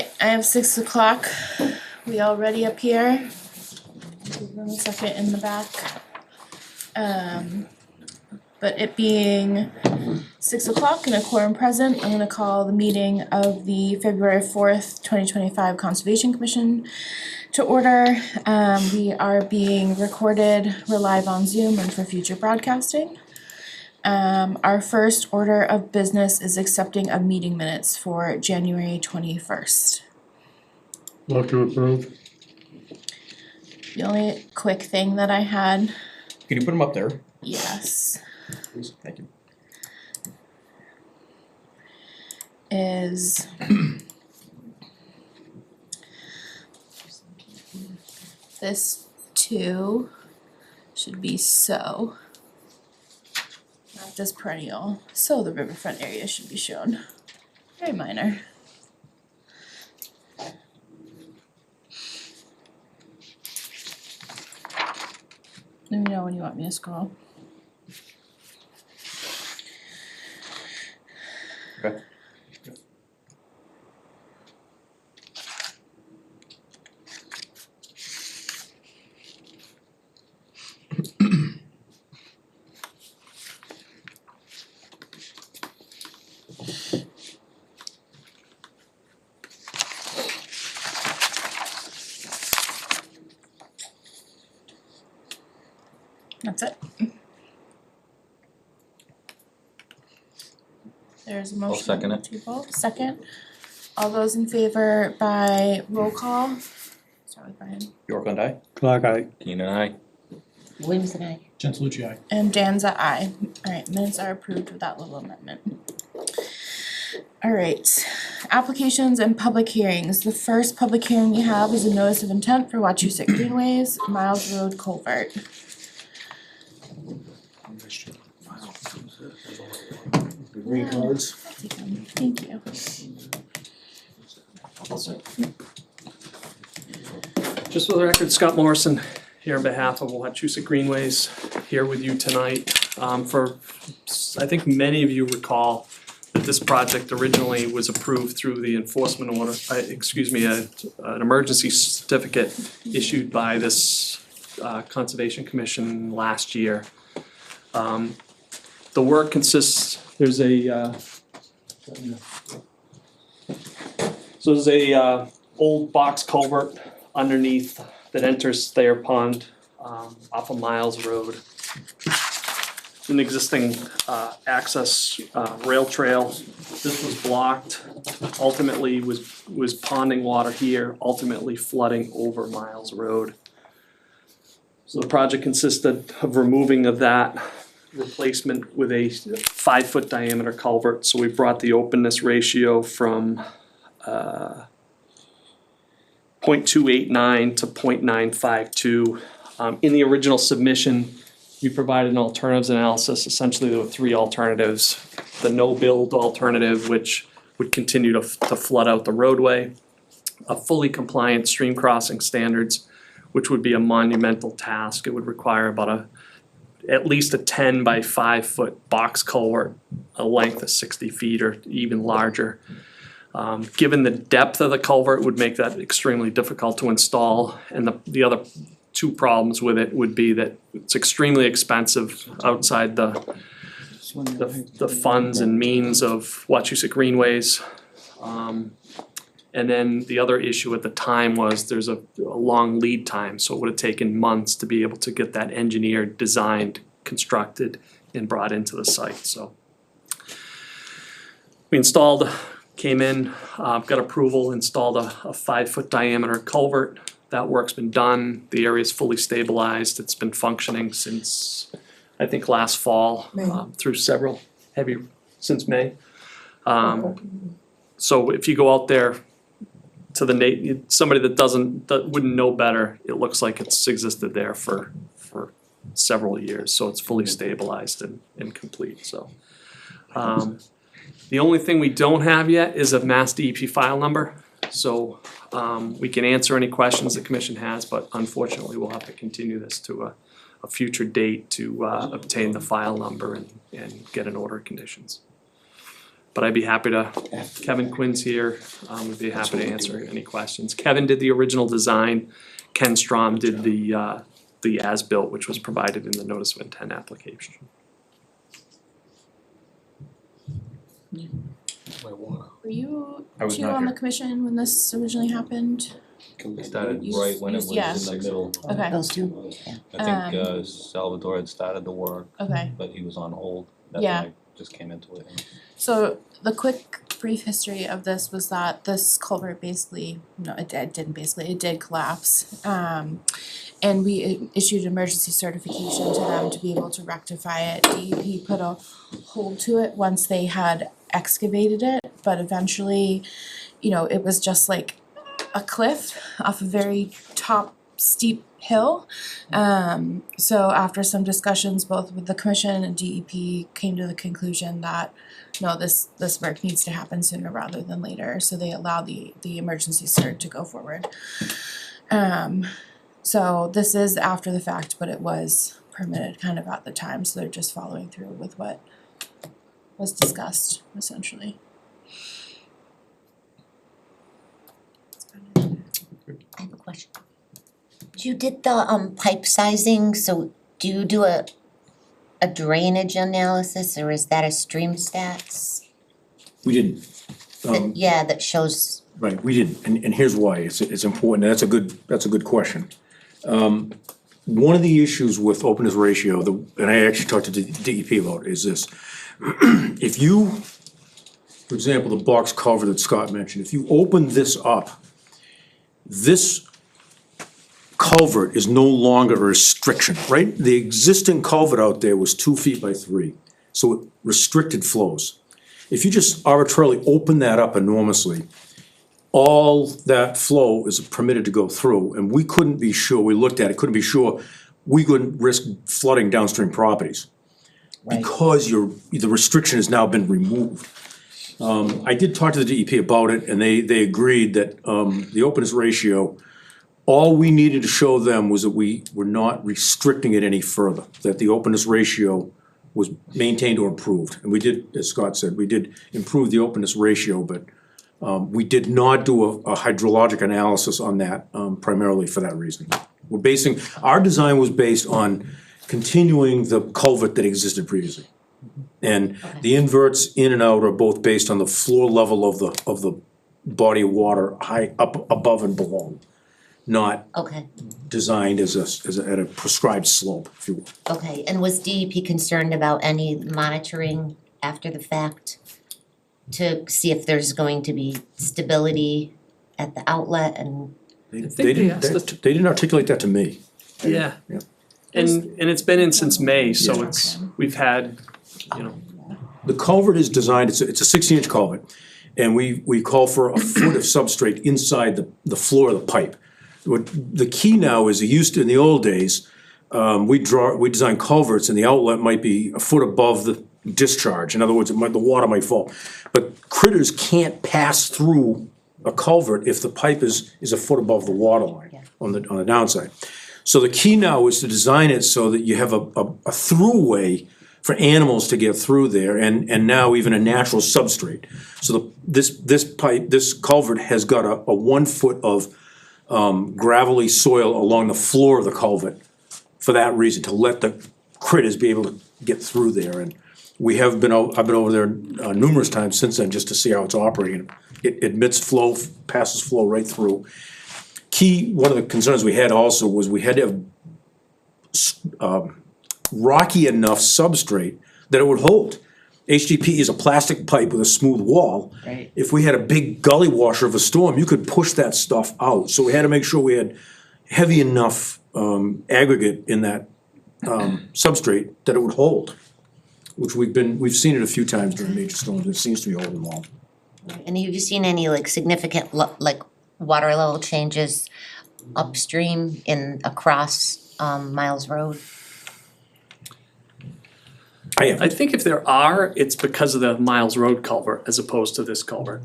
Alright, I have 6 o'clock. We all ready up here? Give them a second in the back. But it being 6 o'clock and a quorum present, I'm gonna call the meeting of the February 4th, 2025 Conservation Commission to order. We are being recorded, we're live on Zoom and for future broadcasting. Our first order of business is accepting of meeting minutes for January 21st. Love to approve. The only quick thing that I had, Can you put them up there, yes, please? Thank you. is this 2 should be so, not this perennial, so the riverfront area should be shown. Very minor. Let me know when you want me to scroll. Okay. That's it. There's a motion. second it. to vote. Second. All those in favor by roll call. Start with Brian. York and I. Clock eye. Keenan and I. Williams and I. Gentilucci eye. And Danza, aye. Alright, minutes are approved with that little amendment. Alright, applications and public hearings. The first public hearing we have is a notice of intent for Wachusett Greenways, Miles Road Culvert. Green cards. I'll take them. Thank you. Just for the record, Scott Morrison here on behalf of Wachusett Greenways, here with you tonight. I think many of you recall that this project originally was approved through the enforcement order, an emergency certificate issued by this Conservation Commission last year. The work consists, there's a old box culvert underneath that enters Thayer Pond off of Miles Road. It's an existing access rail trail. This was blocked, ultimately was ponding water here, ultimately flooding over Miles Road. So the project consisted of removing of that replacement with a 5-foot diameter culvert. So we brought the openness ratio from 0.289 to 0.952. In the original submission, we provided an alternatives analysis. Essentially, there were 3 alternatives. The no-build alternative, which would continue to flood out the roadway. A fully compliant stream crossing standards, which would be a monumental task. It would require about at least a 10 by 5 foot box culvert, a length of 60 feet or even larger. Given the depth of the culvert, would make that extremely difficult to install, and the other 2 problems with it would be that it's extremely expensive outside the funds and means of Wachusett Greenways. And then the other issue at the time was there's a long lead time, so it would have taken months to be able to get that engineered, designed, constructed, and brought into the site. So we came in, got approval, installed a 5-foot diameter culvert. That work's been done. The area's fully stabilized. It's been functioning since, I think, last fall, through several since May. So if you go out there to somebody that wouldn't know better, it looks like it's existed there for several years. So it's fully stabilized and complete. So the only thing we don't have yet is a Mass DEP file number. So we can answer any questions the commission has, but unfortunately we'll have to continue this to a future date to obtain the file number and get an order of conditions. but I'd be happy to, Kevin Quinn's here, would be happy to answer any questions. Kevin did the original design, Ken Strom did the as-built, which was provided in the notice of intent application. Were you I was two not on the here. commission when this originally happened? Started You- right when it was yeah. in the middle. Okay, Those two? I think Salvatore had started the work, okay. but he was on hold. That's Yeah. when I just came into it. So the quick brief history of this was that this culvert basically, no, it didn't basically, it did collapse. And we issued emergency certification to them to be able to rectify it. DEP put a hold to it once they had excavated it, but eventually, it was just like a cliff off a very top steep hill. So after some discussions, both with the commission and DEP came to the conclusion that no, this work needs to happen sooner rather than later, so they allowed the emergency cert to go forward. So this is after the fact, but it was permitted kind of at the time, so they're just following through with what was discussed essentially. I have a question. You did the pipe sizing, so do you do a drainage analysis or is that a stream stats? We didn't. That shows, Right, we didn't, and here's why, it's important, and that's a good question. One of the issues with openness ratio, and I actually talked to the DEP about, is this. If you, for example, the box culvert that Scott mentioned, if you open this up, this culvert is no longer a restriction, right? The existing culvert out there was 2 feet by 3, so it restricted flows. If you just arbitrarily open that up enormously, all that flow is permitted to go through, and we couldn't be sure, we looked at it, couldn't be sure, we couldn't risk flooding downstream properties. Right. Because the restriction has now been removed. I did talk to the DEP about it, and they agreed that, the openness ratio, all we needed to show them was that we were not restricting it any further, that the openness ratio was maintained or improved. And we did, as Scott said, we did improve the openness ratio, but we did not do a hydrologic analysis on that, primarily for that reason. Our design was based on continuing the culvert that existed previously. And the inverts in and out are both based on the floor level of the body of water, high up above and below, not okay, designed as at a prescribed slope, if you will. okay, and was DEP concerned about any monitoring after the fact? To see if there's going to be stability at the outlet and, they asked us They didn't articulate that to me. Yeah. Yeah. And it's been in since May, so Yeah. we've had, The culvert is designed, it's a 16-inch culvert, and we call for a foot of substrate inside the floor of the pipe. The key now is, in the old days, we design culverts and the outlet might be a foot above the discharge. In other words, the water might fall. But critters can't pass through a culvert if the pipe is a foot above the water line on the downside. So the key now is to design it so that you have a throughway for animals to get through there, and now even a natural substrate. So this culvert has got a 1 foot of gravelly soil along the floor of the culvert for that reason, to let the critters be able to get through there. And I've been over there numerous times since then just to see how it's operating. It admits flow, passes flow right through. One of the concerns we had also was we had to have rocky enough substrate that it would hold. HDP is a plastic pipe with a smooth wall. Right. If we had a big gully washer of a storm, you could push that stuff out. So we had to make sure we had heavy enough aggregate in that substrate that it would hold, which we've seen it a few times during major storms. It seems to be holding well. and have you seen any significant water level changes upstream across Miles Road? I think if there are, it's because of the Miles Road culvert as opposed to this culvert.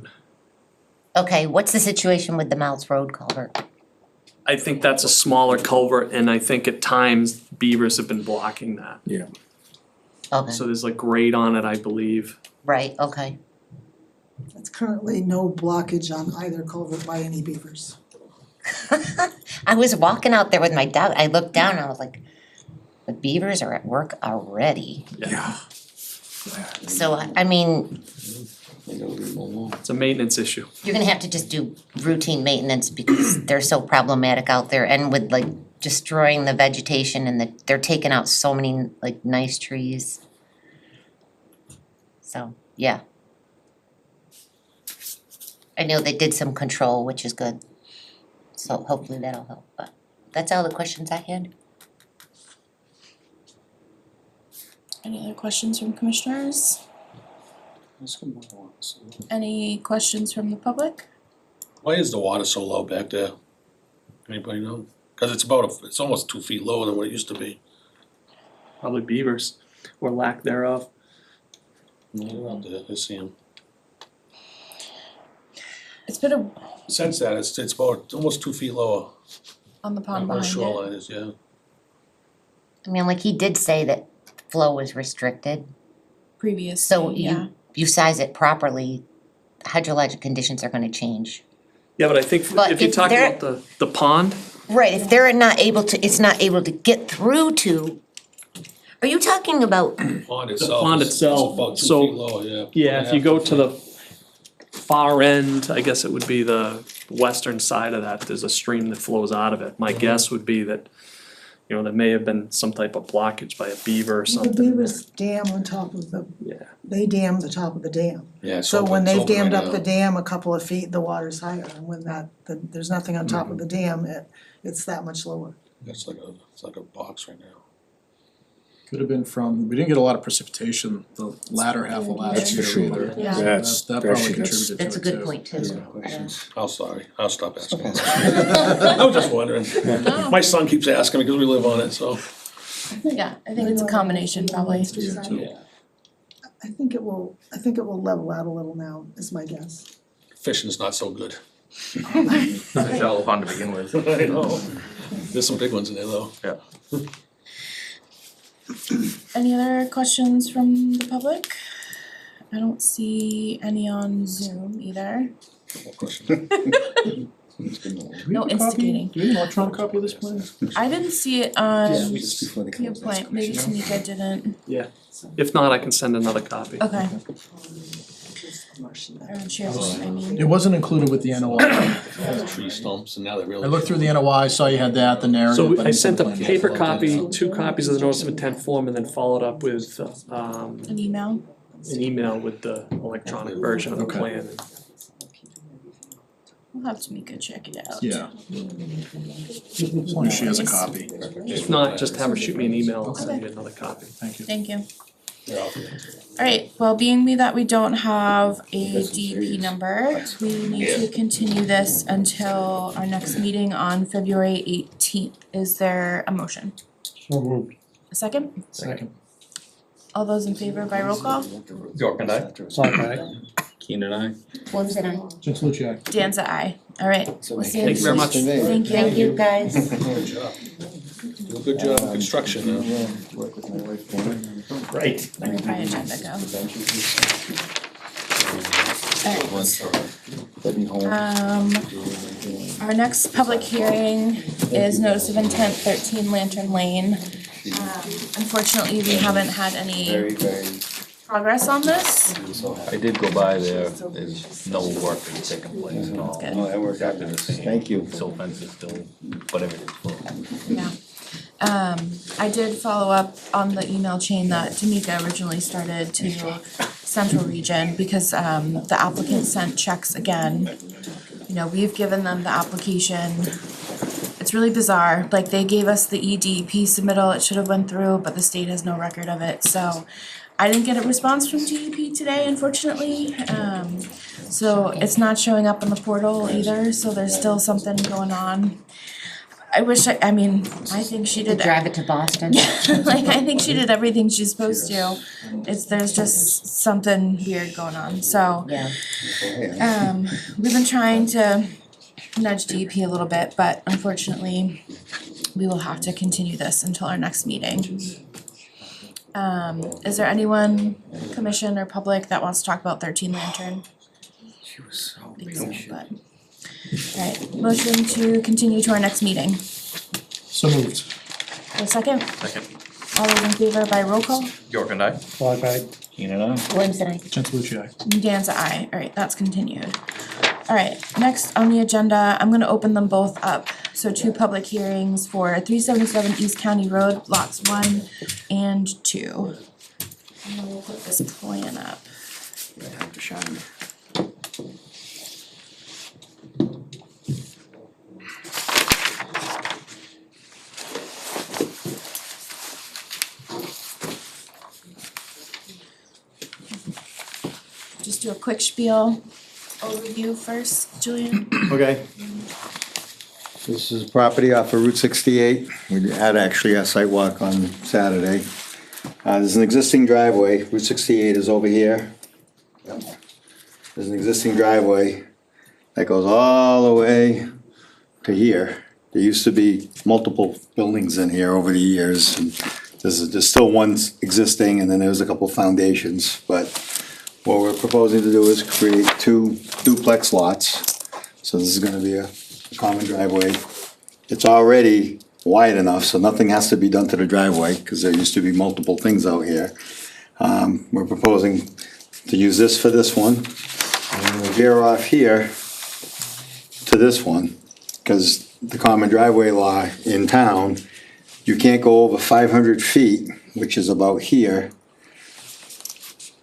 Okay, what's the situation with the Miles Road culvert? I think that's a smaller culvert, and I think at times beavers have been blocking that. Yeah. Okay, So there's grade on it, I believe. right, okay. It's currently no blockage on either culvert by any beavers. I was walking out there with my dog, I looked down and I was like, the beavers are at work already. Yeah. So, I mean, It's a maintenance issue. you're gonna have to just do routine maintenance because they're so problematic out there and with like destroying the vegetation and they're taking out so many like nice trees. So, yeah. I know they did some control, which is good. So hopefully that'll help, but that's all the questions I had. Any other questions from commissioners? Any questions from the public? Why is the water so low back there? Anybody know? Cause it's it's almost 2 feet lower than what it used to be. Probably beavers or lack thereof. They're out there, I see them. It's been a, Since that, it's about almost 2 feet lower. on the pond On the behind it. shoreline is, yeah. I mean, like he did say that flow was restricted, Previously, so yeah. you size it properly, hydrologic conditions are gonna change. Yeah, but I think But if you if talk they're- about the pond, Right, if they're not able to, it's not able to get through to, are you talking about, Pond itself pond is itself, about 2 so- feet lower, yeah. yeah, if you go to the far end, I guess it would be the western side of that, there's a stream that flows out of it. My guess would be that, you know, there may have been some type of blockage by a beaver or The something. beavers dam on top of Yeah, they dam the top of the dam. Yeah, it's So open- when it's they've open dammed right up now. the dam a couple of feet, the water's higher, and when there's nothing on top of the dam, it's that much lower. It's like a box right now. Could have been from, we didn't get a lot of precipitation the latter half of last year either. Yeah. So That's- that probably that's- contributed to it too. that's a good point too. Sorry, I'll stop asking. I was just wondering. My son keeps asking me because we live on it, so. Yeah, I think it's a combination probably. I think it will level out a little now, is my guess. Fishing's not so good. It's a shallow pond to begin with. I know. There's some big ones in there though. Yeah. Any other questions from the public? I don't see any on Zoom either. No question. Do we No have a copy? instigating. Do we have an electronic copy of this plan? I didn't see it on Just before they your close. point, maybe Tamika didn't. yeah. If not, I can send another copy. Okay. Or on SharePoint, I mean. It wasn't included with the NOI. Tree stumps and now they really. I looked through the NOI, saw you had that, the narrative. So but I sent a didn't see the paper plan. copy, 2 copies of the notice of intent form, and then followed up with An email? an email with the electronic version of the Okay. plan. We'll have Tamika check it out. Yeah. As long as she has a copy. If not, just have her shoot me an email, I'll send you another copy. Thank you. Thank you. Yeah. Alright, well, being that we don't have a DEP number, we need to continue this until our next meeting on February 18th. Is there a motion? So moved. A second? Second. All those in favor by roll call? York and I. Keenan, I. What was it on? Just Luciak. Danza, aye. Alright, we'll see you. Thank you very much. Thank you. Thank you, guys. Good job. Do a good job in construction now. Work with my wife, Dan. Right. Where did my agenda go? Let me hold. Our next public hearing is notice of intent 13 Lantern Lane. Unfortunately, we haven't had any Very progress on this. I did go by there, there's no work that's taken place at all. Good. Oh, that worked out. Thank you. Silt fence is still, but everything's full. Yeah. I did follow up on the email chain that Tamika originally started to Central Region because the applicant sent checks again. You know, we've given them the application. It's really bizarre, like they gave us the EDP submittal, it should have went through, but the state has no record of it, so I didn't get a response from DEP today, unfortunately. So it's not showing up on the portal either, so there's still something going on. I think she did. Drive it to Boston. Like, I think she did everything she's supposed to. There's just something weird going on, so. Yeah. We've been trying to nudge DEP a little bit, but unfortunately, we will have to continue this until our next meeting. Is there anyone, commission or public, that wants to talk about 13 Lantern? think so, but. Alright, motion to continue to our next meeting. So moved. A second? Second. All those in favor by roll call? York and I. Clock eye. Keen and I. Williams and I. Gentlelucci eye. Dan's aye. Alright, that's continued. Alright, next on the agenda, I'm gonna open them both up. So 2 public hearings for 377 East County Road, lots 1 and 2. And we'll put this plan up. Right, have to shine. Just do a quick spiel overview first, Julian. Okay. This is property off of Route 68. We had actually a site walk on Saturday. There's an existing driveway. Route 68 is over here. There's an existing driveway that goes all the way to here. There used to be multiple buildings in here over the years. And there's still one existing, and then there's a couple foundations. But what we're proposing to do is create 2 duplex lots. So this is gonna be a common driveway. It's already wide enough, so nothing has to be done to the driveway, because there used to be multiple things out here. We're proposing to use this for this one, and we'll veer off here to this one, because the common driveway law in town, you can't go over 500 feet, which is about here,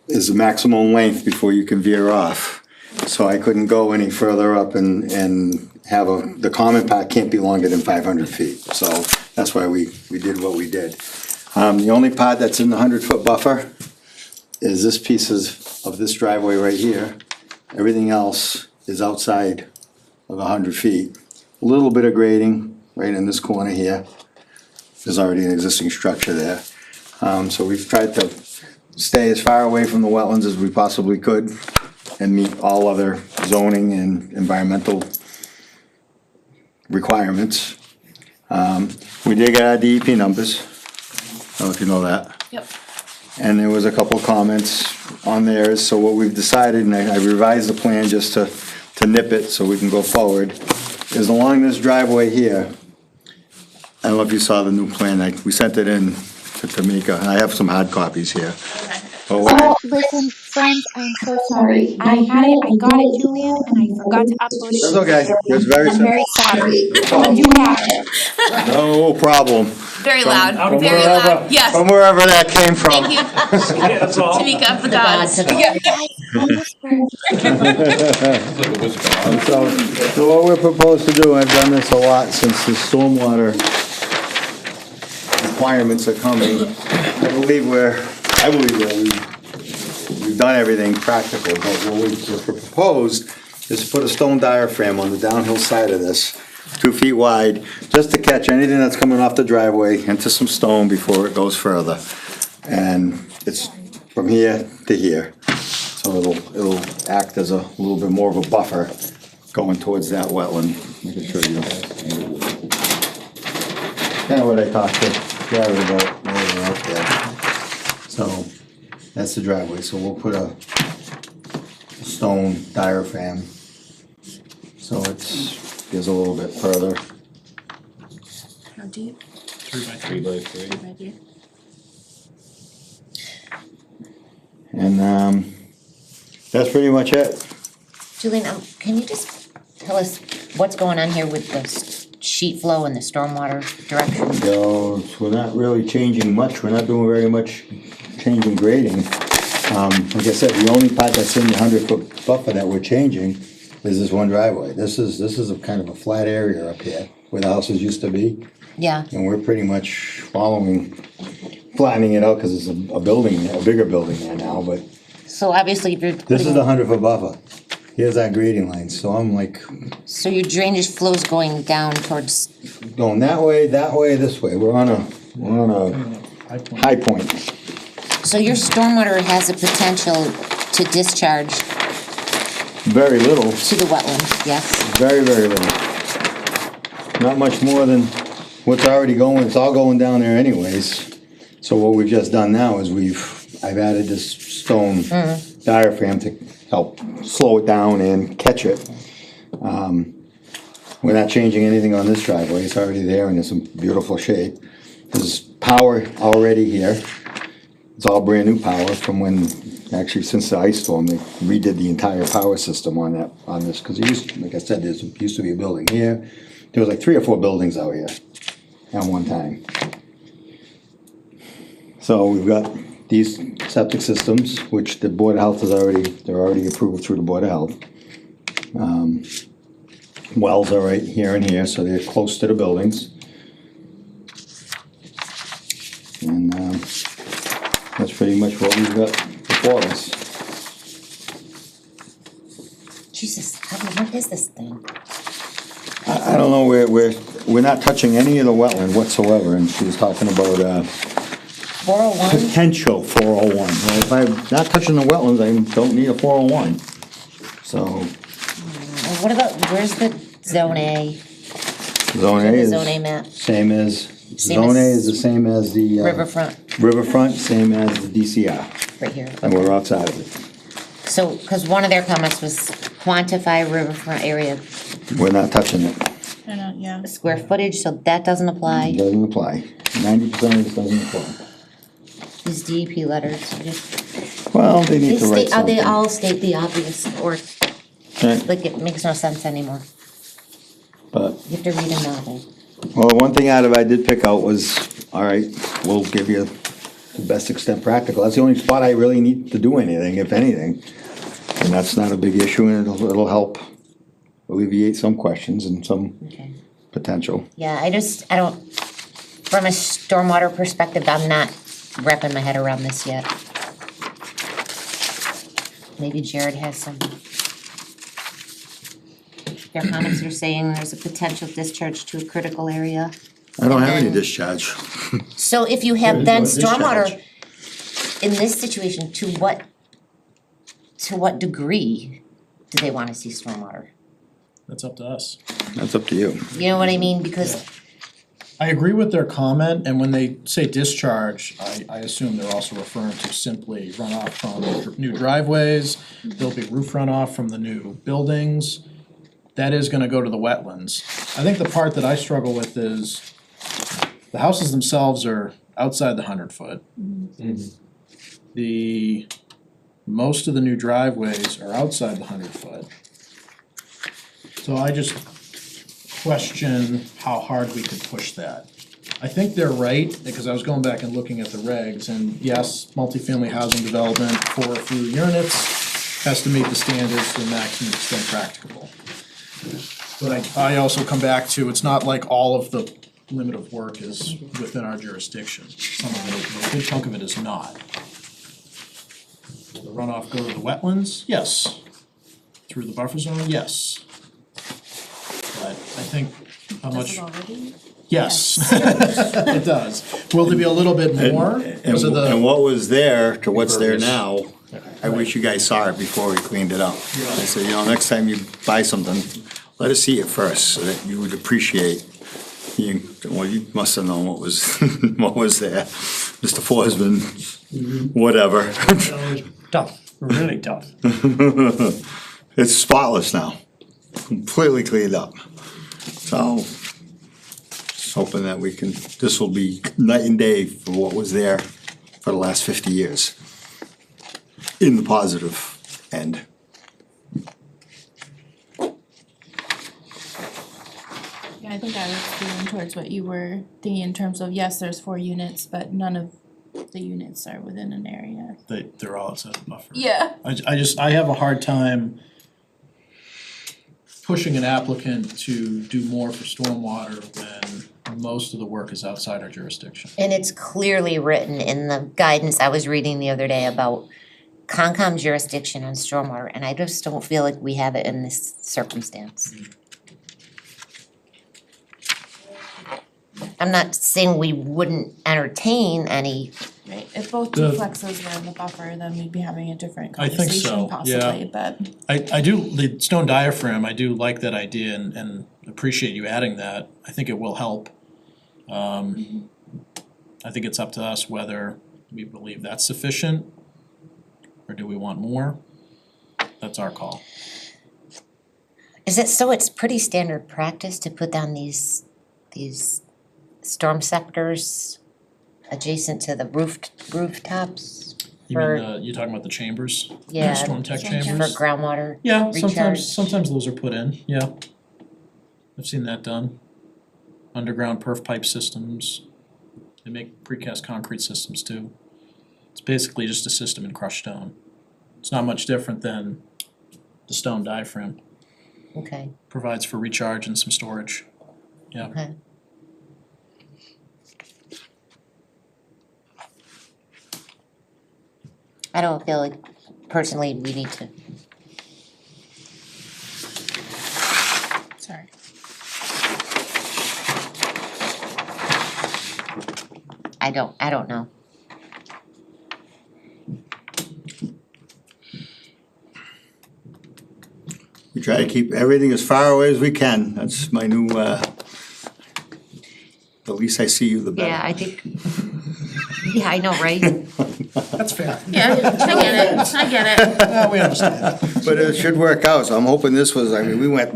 is the maximum length before you can veer off. So I couldn't go any further up and have the common part can't be longer than 500 feet. So that's why we did what we did. The only part that's in the 100-foot buffer is this piece of this driveway right here. Everything else is outside of 100 feet. A little bit of grading right in this corner here. There's already an existing structure there. So we've tried to stay as far away from the wetlands as we possibly could and meet all other zoning and environmental requirements. We did get our DEP numbers. I don't know if you know that. Yep. And there was a couple comments on there, so what we've decided, and I revised the plan just to nip it so we can go forward, is along this driveway here. I don't know if you saw the new plan, we sent it in to Tamika, and I have some hard copies here. But what I- Oh, listen, friends, I'm so sorry. I had it, I got it, Julian, and I forgot to upload it. It's okay, it's very I'm very simple. sorry. But you have it. No problem. Very loud, From very wherever- loud, yes. From wherever that came from. Thank you. Tamika of the gods. So what we're proposed to do, I've done this a lot since the stormwater requirements are coming. I believe we've done everything practical, but what we've proposed is to put a stone diaphragm on the downhill side of this, 2 feet wide, just to catch anything that's coming off the driveway into some stone before it goes further. And it's from here to here. So it'll act as a little bit more of a buffer going towards that wetland. I can show you. Kind of what I talked to Gary about when we were out there. So that's the driveway, so we'll put a stone diaphragm. So it goes a little bit further. How deep? 3 by 3. Right here. And that's pretty much it. Julian, can you just tell us what's going on here with the sheet flow and the stormwater direction? So we're not really changing much, we're not doing very much changing grading. Like I said, the only part that's in the 100-foot buffer that we're changing is this one driveway. This is a kind of a flat area up here where the houses used to be. Yeah. And we're pretty much flattening it out because it's a building, a bigger building there now, but So obviously if you're this is the 100-foot buffer. Here's our grading line, so I'm like so your drainage flow's going down towards, going that way, this way. We're on a high point. so your stormwater has the potential to discharge Very little, to the wetland, yes? very, very little. Not much more than what's already going, it's all going down there anyways. So what we've just done now is I've added this stone diaphragm to help slow it down and catch it. We're not changing anything on this driveway, it's already there and it's in beautiful shape. There's power already here. It's all brand new power from when, actually since the ice storm, they redid the entire power system on this, cause it used, like I said, there used to be a building here. There was like 3 or 4 buildings out here at one time. So we've got these septic systems, which the Board of Health they're already approved through the Board of Health. Wells are right here and here, so they're close to the buildings. And that's pretty much what we've got before us. Jesus, what is this thing? I don't know, we're not touching any of the wetland whatsoever, and she was talking about 401? potential 401. Well, if I'm not touching the wetlands, I don't need a 401. So, And what about, where's the zone A? Zone A The is zone A map, same as, Same Zone A as- is the same as the riverfront, riverfront, same as the DCR, right here. and we're outside of it. So, cause one of their comments was quantify riverfront area We're not touching it. I know, yeah. square footage, so that doesn't It apply. doesn't apply. 90% of this doesn't apply. These DEP letters, just, Well, they need to write they something. all state the obvious, or Right, like it makes no sense anymore. but, You have to read a novel. well, one thing out of it I did pick out was, all right, we'll give you the best extent practical. That's the only spot I really need to do anything, if anything. And that's not a big issue, and it'll help alleviate some questions and some Okay. potential. Yeah, I don't, from a stormwater perspective, I'm not wrapping my head around this yet. Maybe Jared has some. Their comments are saying there's a potential discharge to a critical area. I don't have any And- discharge. So if you have then There's no stormwater, discharge. in this situation, to what degree do they wanna see stormwater? That's up to us. That's up to you. You know what I mean, because, I agree with their comment, and when they say discharge, I assume they're also referring to simply runoff from new driveways. There'll be roof runoff from the new buildings. That is gonna go to the wetlands. I think the part that I struggle with is the houses themselves are outside the 100-foot. Most of the new driveways are outside the 100-foot. So I just question how hard we could push that. I think they're right, because I was going back and looking at the regs, and yes, multifamily housing development for a few units has to meet the standards to the maximum extent practicable. But I also come back to, it's not like all of the limit of work is within our jurisdiction. Some of it, a big chunk of it is not. Will the runoff go to the wetlands? Yes. Through the buffer zone? Yes. But I think how Does much, it already? yes, it does. Will there be a little bit more because of And the, what was there to what's there now, I wish you guys saw it before we cleaned it up. I said, you know, next time you buy something, let us see it first, so that you would appreciate. Well, you must have known what was, what was there. Mr. Forsman, whatever. Tough, really tough. It's spotless now, completely cleaned up. So, just hoping that we can, this will be night and day for what was there for the last 50 years. In the positive end. Yeah, I think I was feeling towards what you were thinking in terms of, yes, there's 4 units, but none of the units are within an area. they're all outside the buffer. Yeah. I have a hard time pushing an applicant to do more for stormwater when most of the work is outside our jurisdiction. and it's clearly written in the guidance I was reading the other day about Concom jurisdiction on stormwater, and I just don't feel like we have it in this circumstance. I'm not saying we wouldn't entertain any, Right, if both The- duplexes were in the buffer, then we'd be having a different I think so, conversation possibly, but I do, the stone diaphragm, I do like that idea and appreciate you adding that. I think it will help. I think it's up to us whether we believe that's sufficient or do we want more. that's our call. Is it, so it's pretty standard practice to put down these storm scepters adjacent to the rooftops? You mean, you're talking about the chambers? Yeah, Storm tech for chambers? groundwater Yeah, recharge? sometimes those are put in, yeah. I've seen that done. Underground perf pipe systems. They make precast concrete systems too. It's basically just a system in crushed stone. It's not much different than the stone diaphragm. Okay, Provides for recharge and some storage. Yeah. okay. I don't feel like personally we need to, Sorry. I don't know. We try to keep everything as far away as we can. That's my new, the least I see you, the better. Yeah, I think, yeah, I know, right? That's fair. Yeah, I get it. We understand. But it should work out, so I'm hoping this was, I mean, we went,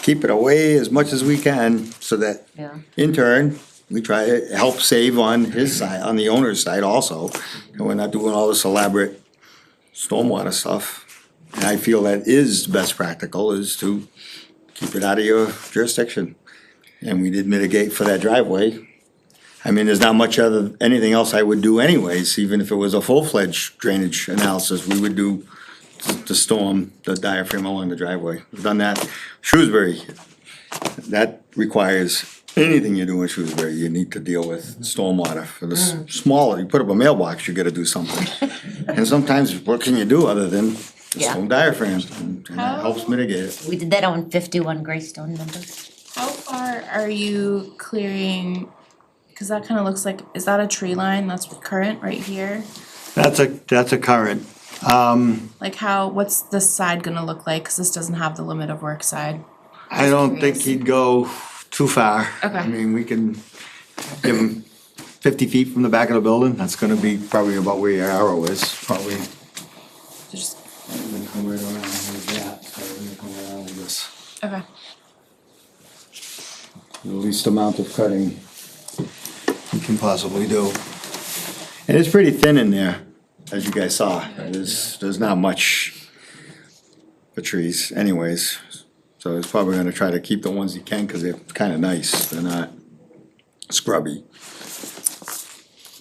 keep it away as much as we can, so that Yeah. in turn, we try to help save on his side, on the owner's side also. And we're not doing all this elaborate stormwater stuff. And I feel that is best practical, is to keep it out of your jurisdiction. And we did mitigate for that driveway. I mean, there's not much anything else I would do anyways, even if it was a full-fledged drainage analysis, we would do the storm, the diaphragm along the driveway. We've done that. Shrewsbury, that requires, anything you do in Shrewsbury, you need to deal with stormwater. For the smaller, you put up a mailbox, you gotta do something. And sometimes, what can you do other than the Yeah. stone diaphragm? And that helps mitigate it. We did that on 51 Greystone, remember? How far are you clearing, cause that kinda looks like, is that a tree line that's current right here? That's a current. Like what's this side gonna look like, cause this doesn't have the limit of work side? I don't think he'd go too far. Okay. I mean, we can give him 50 feet from the back of the building, that's gonna be probably about where your arrow is, probably. Just, I'm gonna come right around like that, so I'm gonna come around like this. okay. The least amount of cutting you can possibly do. And it's pretty thin in there, as you guys saw. There's not much for trees anyways. So he's probably gonna try to keep the ones he can, cause they're kinda nice, they're not scrubby.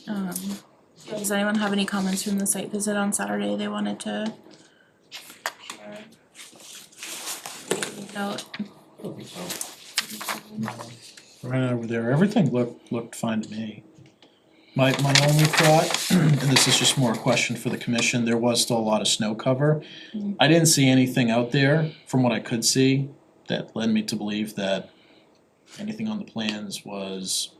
Does anyone have any comments from the site visit on Saturday they wanted to note? Right over there, everything looked fine to me. My only thought, and this is just more a question for the commission, there was still a lot of snow cover. I didn't see anything out there, from what I could see, that led me to believe that anything on the plans was,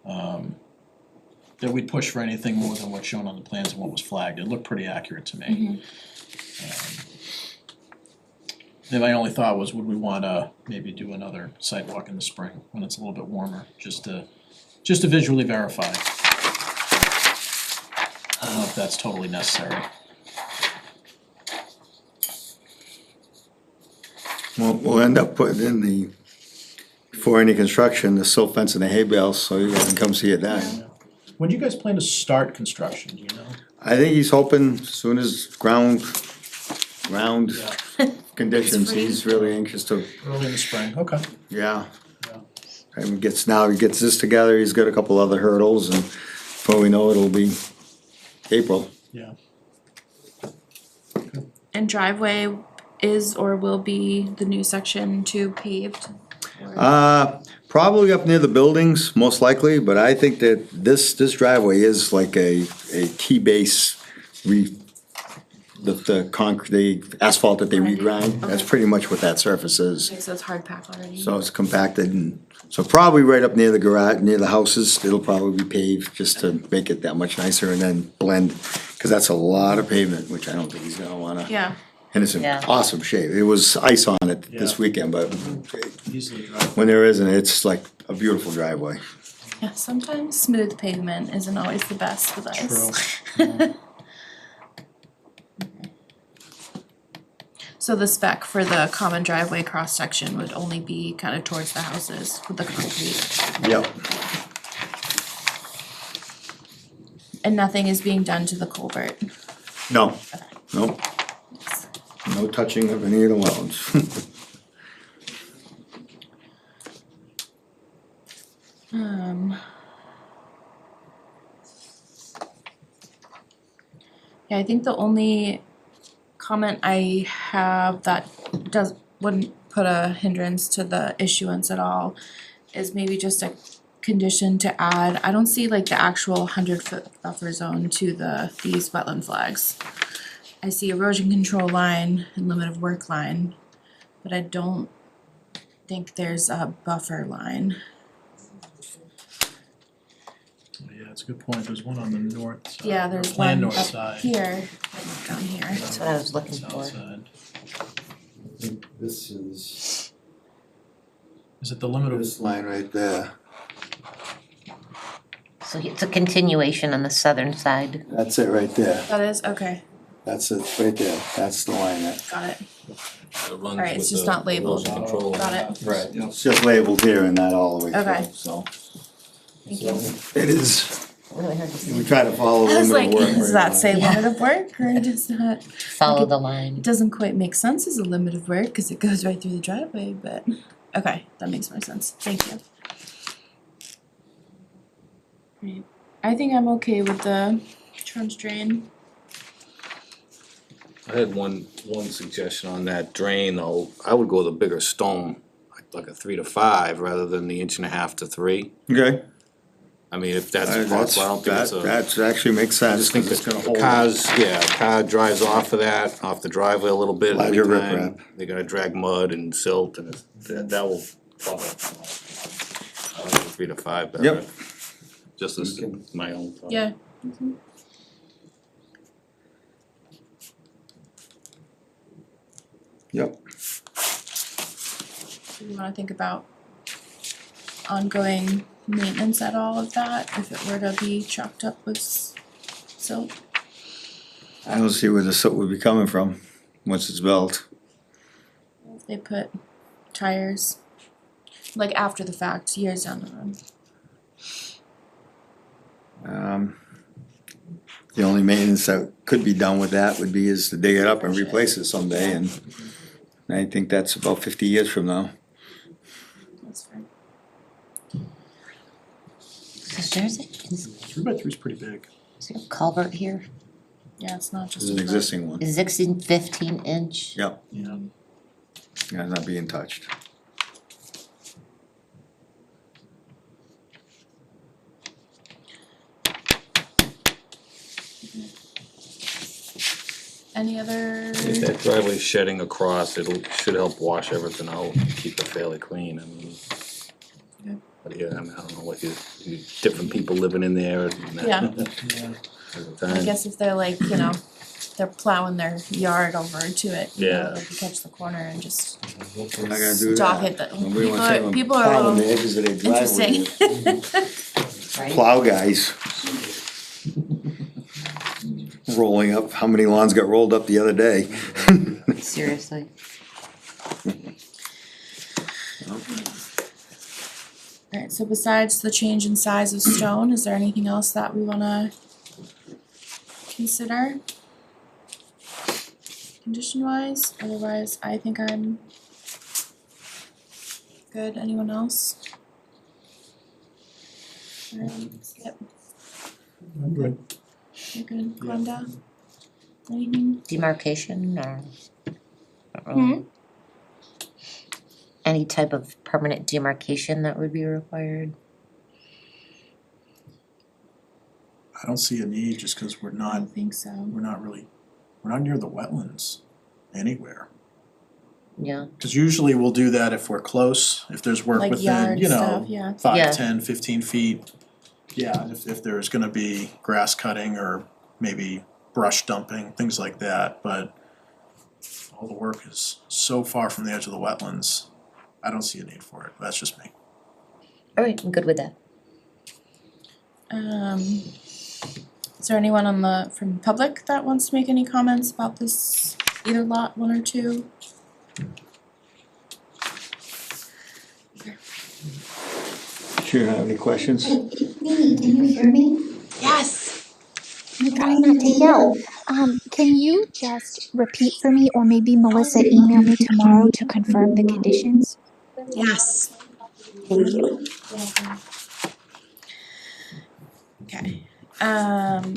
that we'd push for anything more than what's shown on the plans and what was flagged. It looked pretty accurate to me. Then my only thought was, would we wanna maybe do another site walk in the spring when it's a little bit warmer, just to visually verify. I don't know if that's totally necessary. We'll end up putting in before any construction, the silt fence and the hay bales, so you guys can come see it then. When do you guys plan to start construction, do you know? I think he's hoping as soon as ground conditions, he's really anxious to, Early in the spring, okay. yeah. And he gets this together, he's got a couple other hurdles, and before we know it, it'll be April. Yeah. And driveway is or will be the new section 2 paved? Probably up near the buildings, most likely, but I think that this driveway is like a T-base the asphalt that they regrind, that's pretty much what that surface is. Okay, so it's hard pack already. So it's compacted, and so probably right up near the garage, near the houses, it'll probably be paved just to make it that much nicer and then blend, cause that's a lot of pavement, which I don't think he's gonna wanna. Yeah, And it's in Yeah. awesome shape. It was ice on it this Yeah. weekend, but Easily drive. when there isn't, it's like a beautiful driveway. yeah, sometimes smooth pavement isn't always the best with ice. True. So the spec for the common driveway cross-section would only be kind of towards the houses with the concrete, Yep. and nothing is being done to the culvert. No, nope. No touching of any of the wetlands. Yeah, I think the only comment I have that wouldn't put a hindrance to the issuance at all is maybe just a condition to add, I don't see like the actual 100-foot buffer zone to these wetland flags. I see erosion control line and limit of work line, but I don't think there's a buffer line. Yeah, it's a good point, there's one on the north side. Yeah, or there's planned one north up side. here, down here. That's what I was looking South for. side. This is, Is it the limit of, this line right there, So it's a continuation on the southern side. that's it right there, That is, okay, that's it right there, that's the line that, got it. It runs Alright, it's with just the not labeled. erosion control. Got it. right, it's just labeled here and not all the way Okay. through, so. Thank you. It is, Really hard to see. we try to follow the I was limit like, of work. does that say limit of work or does that? Follow the It line. doesn't quite make sense as a limit of work because it goes right through the driveway, but okay, that makes more sense. Thank you. Right. I think I'm okay with the trench drain. I had one suggestion on that drain though, I would go with a bigger stone, like a 3 to 5 rather than the 1.5 to 3. Okay. I mean, if that's possible, I don't think it's a. That actually makes I sense, just think 'cause it's gonna the hold. cars, yeah, a car drives off of that, off the driveway a little bit every Larger time. riprap. They're gonna drag mud and silt and that will bother. I like the 3 to 5 better. Yep. Just as my own thought. Yeah. Yep. Do you wanna think about ongoing maintenance at all of that, if it were to be chopped up with silt? I don't see where the silt would be coming from, once it's built. If they put tires, like after the fact, years down the road. The only maintenance that could be done with that would be is to dig it up and replace it someday, and I think that's about 50 years from now. That's fair. So there's a, is 3x3 is pretty big. there a culvert here? Yeah, it's not This just is a an foot. existing one, Is 15 inch? yep, Yeah. yeah, not being touched. Any other? If that driveway's shedding across, should help wash everything out, and keep it fairly clean, I mean. Yeah. But yeah, I mean, I don't know what different people living in there and that. Yeah. at the I time. guess if they're like, they're plowing their yard over to it, Yeah. like you catch the corner and just We're not gonna do dock that. it, that Nobody wants to have people them are a plowing the little edges of their driveway. interesting. Right? Plow guys. Rolling up, how many lawns got rolled up the other day? Seriously. Alright, so besides the change in size of stone, is there anything else that we wanna consider? Condition wise, otherwise I think I'm good, anyone else? Alright, yep, I'm good. you're good, Glenda? Anything? Demarcation or? Hmm? Any type of permanent demarcation that would be required? I don't see a need just cause we're I not, don't think so. we're not near the wetlands anywhere. Yeah, Cause usually we'll do that if we're close, if there's work Like within, yard you know, stuff, yeah. 5, Yeah. 10, 15 feet. Yeah, if there's gonna be grass cutting or maybe brush dumping, things like that, but all the work is so far from the edge of the wetlands, I don't see a need for it, that's just me. alright, I'm good with that. Is there anyone from public that wants to make any comments about this, either lot 1 or 2? Sure, have any questions? Amy, can you hear me? Yes. I'm trying not to yell. Can you just repeat for me, or maybe Melissa email me tomorrow to confirm the conditions? Yes. Thank you. Okay.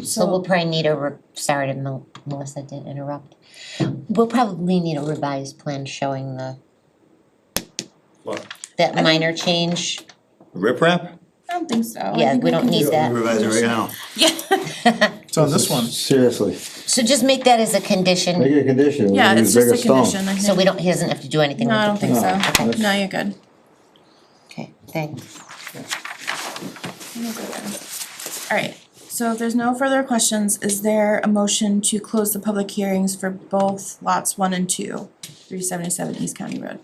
So we'll probably need sorry to Melissa, didn't interrupt. We'll probably need a revised plan showing What? that minor change. Riprap? I don't think so. I Yeah, think we don't need that. Revise it right now. Yeah. It's on this one. Seriously, So just make that as a condition, make it a condition. Yeah, We'll it's use just a bigger stone. condition, I think. so he doesn't have to do anything No, with I the don't think plan. so. Okay, No, you're good. okay, thanks. You're good. All right. So if there's no further questions, is there a motion to close the public hearings for both lots 1 and 2, 377 East County Road?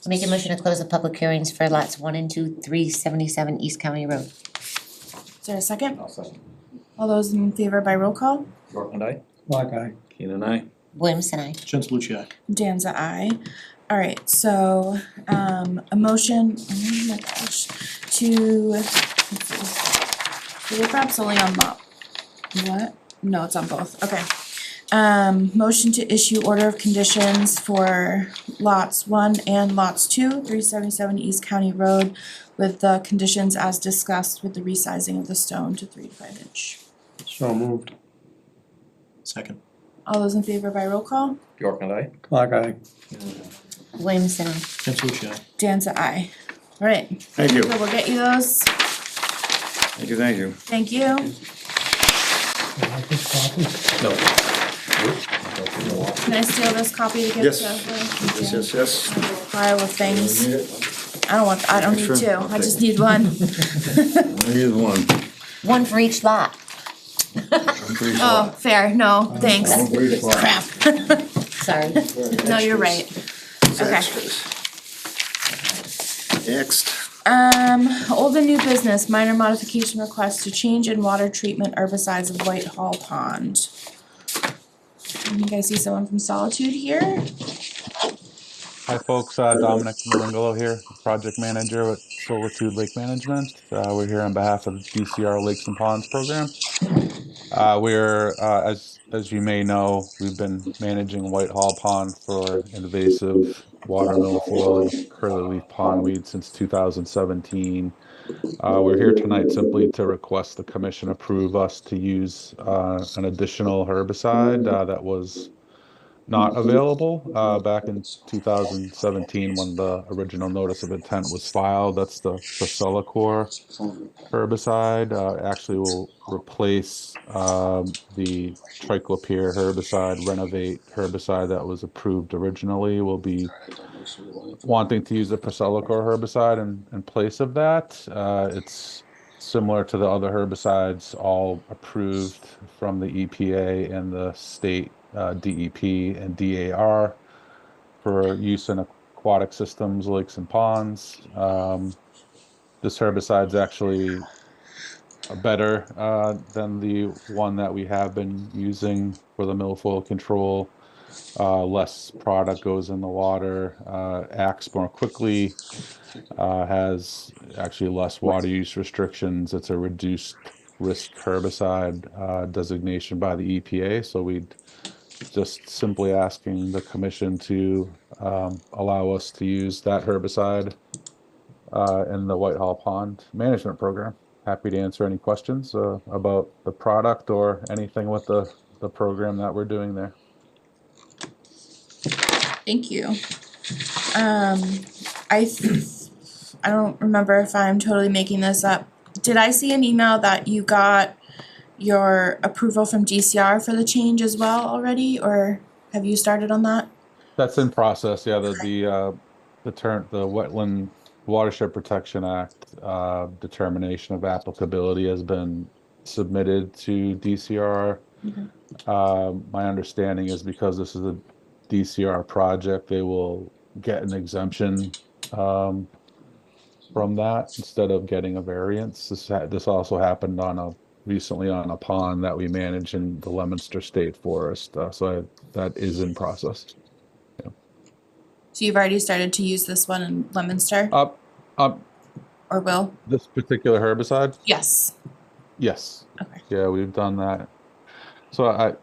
Make a motion to close the public hearings for lots 1 and 2, 377 East County Road. Is there a second? All those in favor by roll call? Rutland, aye. Black eye. Keenan, I. Williamson, I. Jens Lucia. Danza, aye. All right, so, a motion, oh my gosh, to, let's see. The riprap's only on lot, what? No, it's on both, okay. Motion to issue order of conditions for lots 1 and lots 2, 377 East County Road, with the conditions as discussed with the resizing of the stone to 3 to 5 inch. So moved. Second. All those in favor by roll call? Rutland, aye. Black eye. Williamson, I. Jens Lucia. Danza, aye. All right, Thank you, so we'll get you those, thank you, thank you. thank you. No. Can I steal this copy to give Yes. to her? Thank Yes, you. yes, yes. I will pile of things. I don't need Sure. 2, I just need 1. Here's one. One for each lot. Oh, fair, no, thanks. One for each lot. Crap. Sorry. No, you're right. Okay. Extras. Next. Old and new business, minor modification request to change in water treatment herbicides of Whitehall Pond. I think I see someone from Solitude here. Hi folks, Dominic Malingolo here, project manager with Solitude Lake Management. We're here on behalf of DCR Lakes and Ponds program. As you may know, we've been managing Whitehall Pond for invasive water milfoil and curly leaf pondweed since 2017. We're here tonight simply to request the commission approve us to use an additional herbicide that was not available back in 2017 when the original notice of intent was filed. That's the Procelicor herbicide. Actually will replace the triclopyr herbicide, Renovate herbicide that was approved originally. We'll be wanting to use the Procelicor herbicide in place of that. It's similar to the other herbicides, all approved from the EPA and the state DEP and DAR for use in aquatic systems, lakes and ponds. This herbicide is actually better than the one that we have been using for the milfoil control. Less product goes in the water, acts more quickly, has actually less water use restrictions. It's a reduced risk herbicide designation by the EPA, so we'd just simply asking the commission to allow us to use that herbicide in the Whitehall Pond Management Program. Happy to answer any questions about the product or anything with the program that we're doing there. Thank you. I don't remember if I'm totally making this up. Did I see an email that you got your approval from DCR for the change as well already, or have you started on that? That's in process, yeah, the Wetland Watershed Protection Act determination of applicability has been submitted to DCR. My understanding is because this is a DCR project, they will get an exemption from that instead of getting a variance. This also happened recently on a pond that we manage in the Leominster State Forest, so that is in process. So you've already started to use this one in Leominster? Or will? This particular herbicide? Yes. Yes. Okay. Yeah, we've done that. So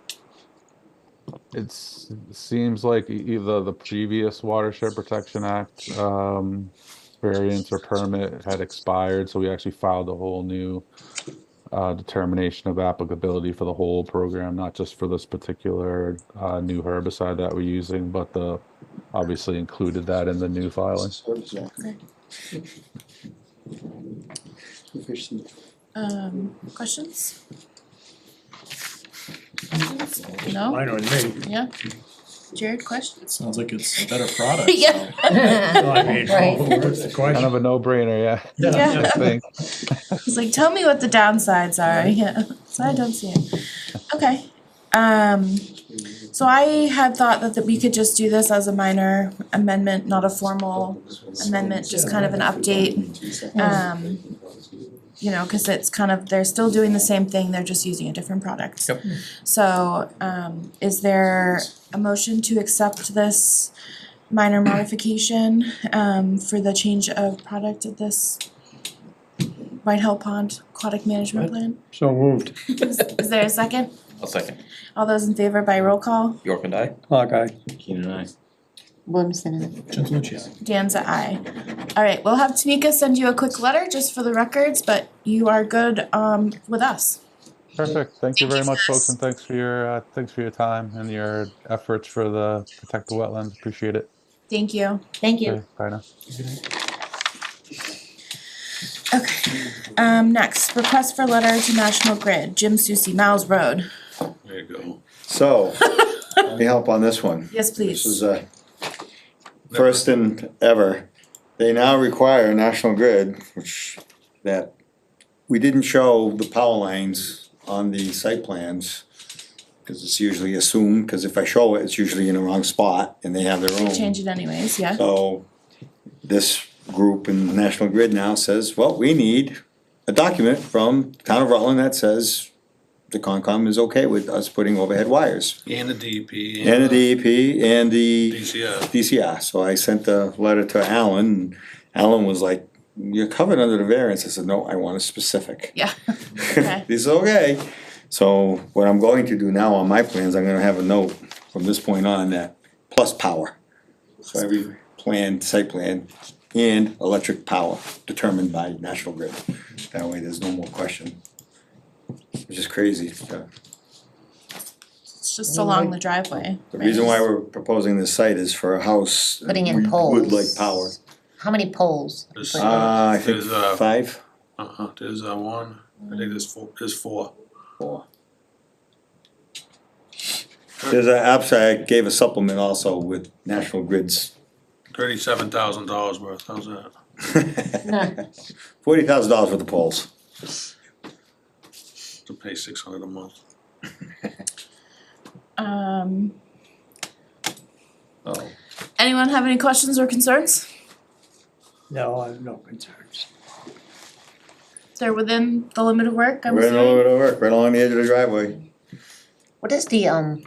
it seems like either the previous Watershed Protection Act variance or permit had expired, so we actually filed a whole new determination of applicability for the whole program, not just for this particular new herbicide that we're using, but obviously included that in the new filing. Questions? No? Mine or me. Yeah? Jared, questions? Sounds like it's a better product, so. Yeah. Well, I mean, Right. what's the Kind question? of a no-brainer, yeah. Yeah. I think. He's like, tell me what the downsides are, yeah, so I don't see it. Okay, so I had thought that we could just do this as a minor amendment, not a formal amendment, just kind of an update. You know, cause it's kind of, they're still doing the same thing, they're just using a different product. Yep. So, is there a motion to accept this minor modification, for the change of product of this White Hell Pond Aquatic Management Plan? So moved. Is there a second? I'll second. All those in favor by roll call? York and I. Okay. Keenan and I. Williamson and Gentilucci. Dan's a aye. Alright, we'll have Tamika send you a quick letter just for the records, but you are good with us. Perfect. Thank you very much, folks, and thanks for your time and your efforts for the protect the wetlands. Appreciate it. Thank you. Thank you. Okay, bye now. Okay, next, request for letter to National Grid, Jim Susi, Miles Road. There you go. So, let me help on this one. Yes, This is please. first and ever. They now require National Grid, that we didn't show the power lines on the site plans, cause it's usually assumed, cause if I show it, it's usually in the wrong spot, and they have their own. Change it anyways, yeah. So, this group in National Grid now says, well, we need a document from town of Rutland that says the Concom is okay with us putting overhead wires. And the DEP. And the DEP and the DCR. DCR, so I sent a letter to Alan, and Alan was like, you're covered under the variance, I said, no, I want a specific. Yeah, okay. He said, okay, so what I'm going to do now on my plans, I'm gonna have a note from this point on that plus power. So every plan, site plan, and electric power determined by National Grid, that way there's no more question. Which is crazy. It's just along the driveway. The reason why we're proposing this site is for a house. Putting in we would poles. like power. How many poles? There's, I think There's, 5. there's one, I think there's four. 4. There's I gave a supplement also with National Grid's. $37,000 worth, how's that? $40,000 for the poles. To pay $600 a month. Oh. Anyone have any questions or concerns? No, I have no concerns. They're within the limit of work, I'm Right assuming? over to work, right along the edge of the driveway. What is the,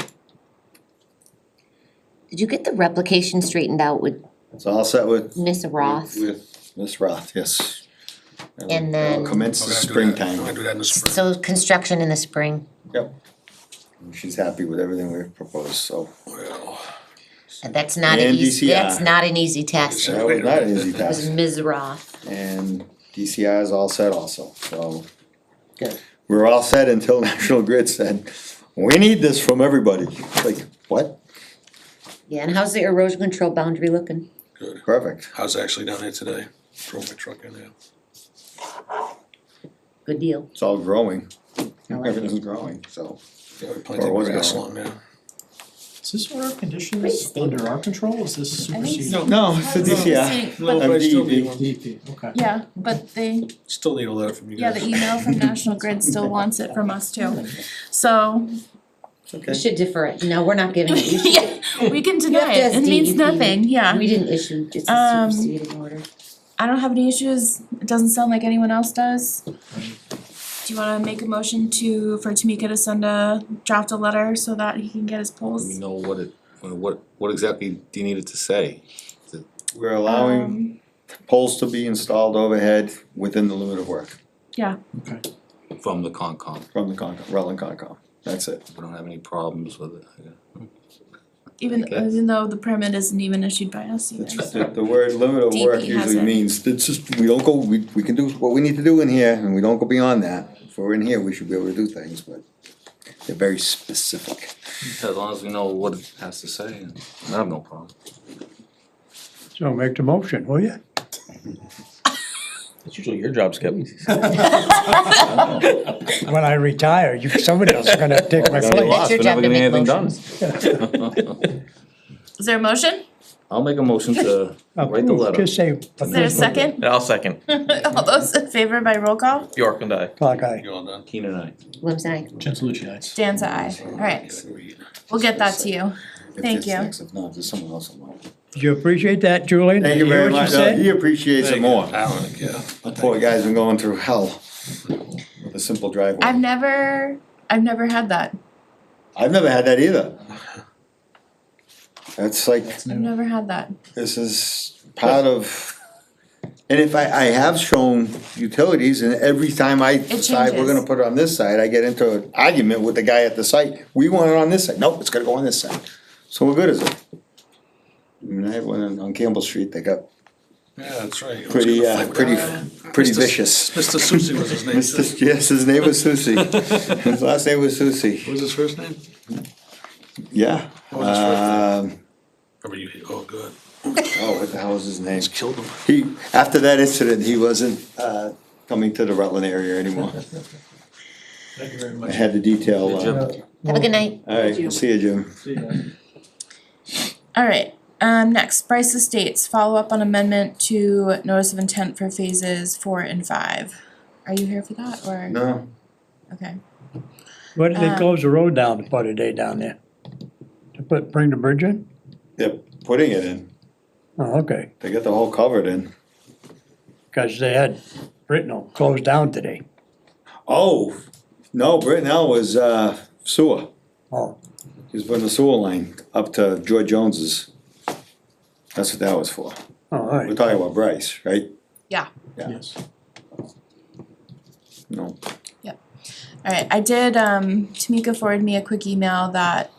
did you get the replication straightened out with It's all set with. Miss Roth? With Miss Roth, yes. And then- It'll commence the We're springtime. gonna do that in the spring. So construction in the spring, Yep. She's happy with everything we've proposed, so. Well, that's not And an easy, DCI. that's not an easy task. That was not an easy It was task. Ms. Roth. And DCI is all set also, so. Good. We were all set until National Grid said, we need this from everybody. Like, what? Yeah, and how's the erosion control boundary looking? good. Perfect. I was actually down there today, drove my truck in there. Good deal. It's all growing. I like it. Everything's growing, so. Yeah, we planted Or was grass going. along there. Is this order of Pretty conditions stable. under our control, is this I think superseded? so. No, it's the DCI. But- but I still need DEP. one. DP, okay. Yeah, but they, Still need a letter from you yeah, guys. the email from National Grid still wants it from us too. So, It's okay. We should defer it, no, we're not giving it, you should, yeah, we can You deny have to it, ask it means DEP. nothing, yeah. we didn't issue just a Um, superseding order. I don't have any issues, it doesn't sound like anyone else does. Do you wanna make a motion for Tamika to send draft a letter so that he can get his Let polls? me know what exactly do you need it to say? We're allowing poles to be installed overhead within the limit of work Yeah, From the Concom, from the Rutland Concom. That's it. we don't have any problems with it. even though the permit isn't even issued by us either. The word limit of work DP has usually it. means, it's just, we don't go, we can do what we need to do in here, and we don't go beyond that. If we're in here, we should be able to do things, but they're very specific. As long as we know what it has to say, I have no problem. So make the motion, will you? It's usually your job, Skip. When I retire, somebody else is gonna take my We're gonna be place. lost, your we're job never to gonna make get anything done. Is there a motion? I'll make a motion to write the letter. Just say. Is there a second? I'll second. All those in favor by roll call? York and I. Clock eye. You all done? Keenan and I. Williams and I. Jen Salucci, aye. Dan's aye. Alright, we'll get that to you. If Thank it's you. next, if not, there's someone else on line. Do you appreciate that, Julian? Thank you hear very what much. said? He appreciates it more. Alan, yeah. The poor guy's been going through hell with a simple driveway. I've never had that. I've never had that either. That's like, I've never had that. this is part of, and if I have shown utilities, and every time I decide we're changes. gonna put it on this side, I get into an argument with the guy at the site. We want it on this side. Nope, it's gotta go on this side. So what good is it? I mean, I had one on Campbell Street that got Yeah, that's right. pretty vicious. Mr. Susie was his name. Yes, his name was Susie. His last name was Susie. What was his first name? Yeah. What was his first name? Remember you, oh, good. Oh, what the hell was his name? Killed him. He, after that incident, he wasn't, coming to the Rutland area anymore. Thank you very I much. had the detail, Have a good night. alright, see you, Jim. Alright, next, Brice Estates, follow up on amendment to notice of intent for phases 4 and 5. Are you here for that, or? No, Okay, What did they close the road down for today down there? To bring the bridge in? they're putting it in. Oh, okay, They got the whole covered in. cause they had Brittenell closed down today. Oh, no, Brittenell was, sewer. Oh, He was putting the sewer line up to George Jones's. That's what that was for. all We're right. talking about Brice, right? yeah, Yes. No. alright, I did, Tamika forwarded me a quick email that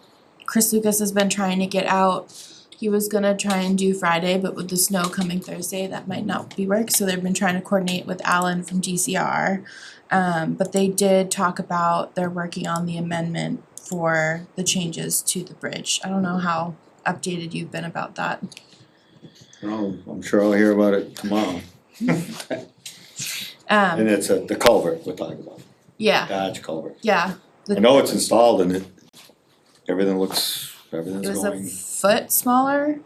Chris Lucas has been trying to get out. He was gonna try and do Friday, but with the snow coming Thursday, that might not be work, so they've been trying to coordinate with Alan from GCR. But they did talk about, they're working on the amendment for the changes to the bridge. I don't know how updated you've been about that. No, I'm sure I'll hear about it tomorrow. And it's the culvert we're talking about, Yeah, Dodge culvert. yeah. I know it's installed and everything's It was a going. foot smaller?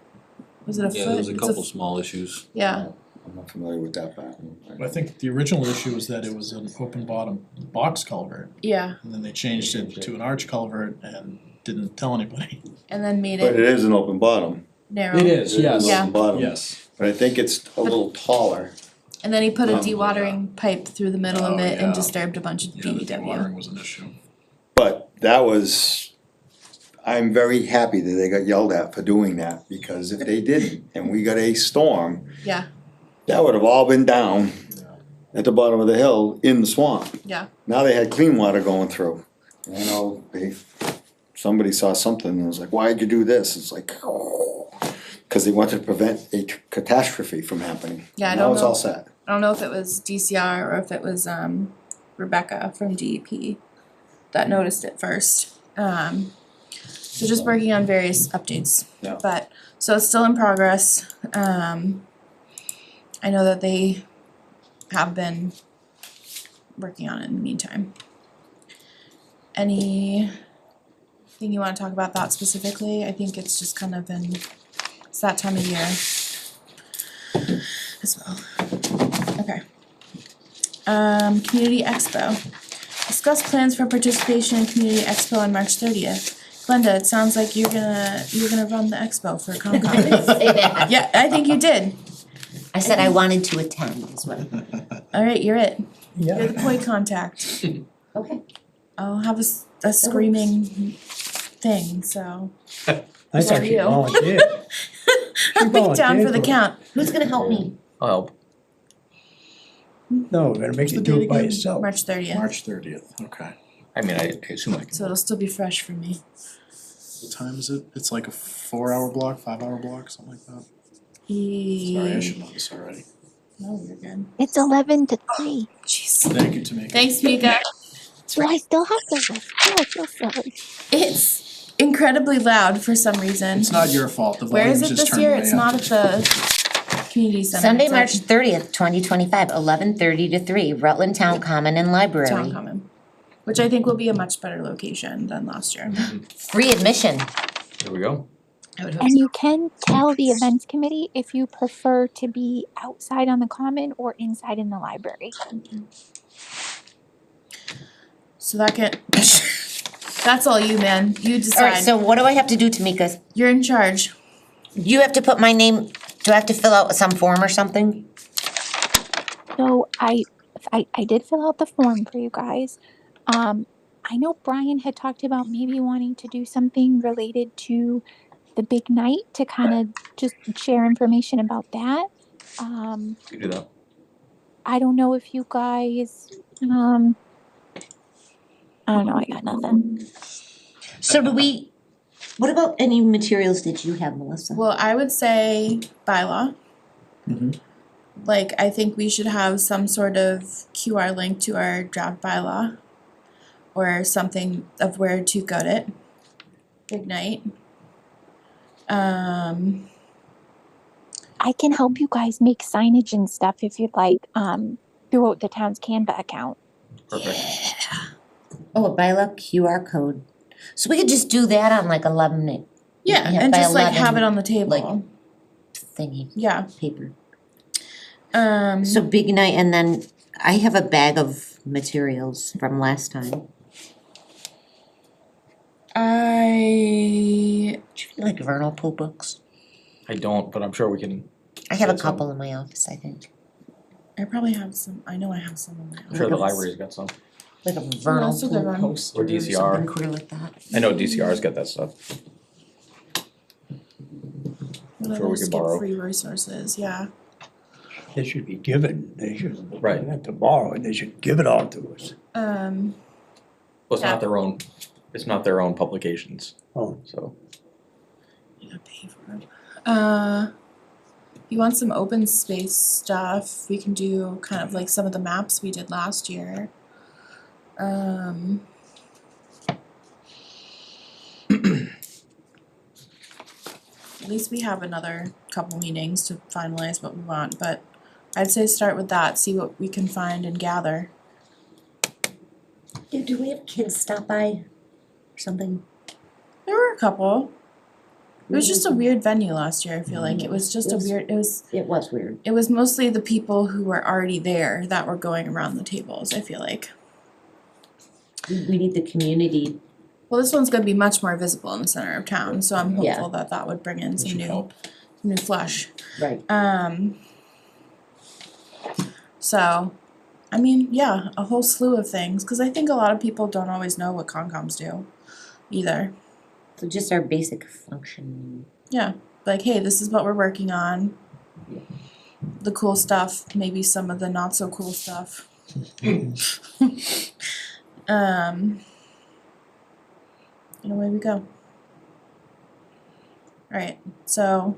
Was it a foot? Yeah, there's a It's couple small issues. Yeah, I'm not familiar with that part. I think the original issue was that it was an open bottom box culvert, yeah, and then they changed it to an arch culvert and didn't tell anybody. and then made But it it is an open bottom. narrow. It is, yes. An Yeah. open bottom. Yes. But I think it's a little taller. And then he put a Oh, dewatering pipe through the middle of Oh, it and yeah. disturbed a bunch of Yeah, the DEW. watering was an issue. But that was, I'm very happy that they got yelled at for doing that, because if they didn't, and we got a storm, Yeah, that would have all been down at the bottom of the hill in the swamp. yeah, Now they had clean water going through. You know, somebody saw something and was like, why'd you do this? It's like, cause they wanted to prevent a catastrophe from happening. Yeah, I Now don't it's know. all set. I don't know if it was DCR or if it was Rebecca from DEP that noticed it first. So just working on various updates. Yeah. But, so it's still in progress. I know that they have been working on it in the meantime. Anything you wanna talk about that specifically? I think it's just kind of been, it's that time of year as well. Okay. Community Expo. Discuss plans for participation in Community Expo on March 30th. Glenda, it sounds like you're gonna run the expo for Concom. I didn't say that. Yeah, I think you did. I said I wanted to attend as well. Alright, you're it. You're Yeah, the point contact. Okay. I'll have a screaming thing, so. I thought she you. volunteered. I'll be down for the volunteered for it. count. Who's gonna help me? I'll help. No, we're gonna make you do it by yourself. March 30th. March 30th, okay. I mean, I assume I can. So it'll still be fresh for me. What time is it? It's like a 4-hour block, 5-hour block, something like that? Sorry, I should know this already. No, you're good. It's 11 to 3. Jeez. Thank you, Tamika. Thanks, Mika. Do I still have the list? Oh, I feel silly. It's incredibly loud for some reason. It's not your fault, the Where is volume's it just this turned year? way It's up. not at the community center. Sunday, It's March at 30th, 2025, 11:30 to 3, Rutland Town Common and Library. Town Common, which I think will be a much better location than last year. Free admission. There we go. I would hope And so. you can tell the events committee if you prefer to be outside on the common or inside in the library. So that can, that's all you, man. You Alright, decide. so what do I have to do, Tamika? You're in charge. You have to put my name, do I have to fill out some form or something? So I did fill out the form for you guys. I know Brian had talked about maybe wanting to do something related to the big night to kind of just share information about that. You do that. I don't know if you guys, I don't know, I got nothing. So what about any materials that you have, Melissa? Well, I would say bylaw. Mhm. Like, I think we should have some sort of QR link to our draft bylaw. Or something of where to gut it. Big night. I can help you guys make signage and stuff if you'd like, throughout the town's Canva account. Perfect. Oh, a bylaw QR code. So we could just do that on like 11 Yeah, Yeah, and by just like 11, have it on the table. like, thingy, Yeah. paper. Um, So big night, and then I have a bag of materials from last time. Like vernal pool books. I don't, but I'm sure we can. I have a get some. couple in my office, I think. I probably have some, I know I have some in my I'm sure the office. library's got some. Like a vernal that's a good pool one. poster Or or DCR. something cool like that. I know DCR's got that stuff. What Sure we other could skip borrow. free resources, yeah. They should be given, they should. Right. Not to borrow it, they should give it all to us. Well, it's Yeah. not their own. It's not their own publications. Oh. So You gotta pay for it. You want some open space stuff, we can do kind of like some of the maps we did last year. At least we have another couple meetings to finalize what we want, but I'd say start with that, see what we can find and gather. Yeah, do we have kids stop by or something? There were a couple. It was just a weird venue last year, I feel like, it was just a weird, It was weird. it was mostly the people who were already there that were going around the tables, I feel like. We need the community. Well, this one's gonna be much more visible in the center of town, so I'm Yeah. hopeful that that would bring in some should new, help. new flesh. Right. So, I mean, yeah, a whole slew of things, cause I think a lot of people don't always know what Concom's do either. So just our basic function. Yeah, like, hey, this is what we're working on. The cool stuff, maybe some of the not so cool stuff. And away we go. Alright, so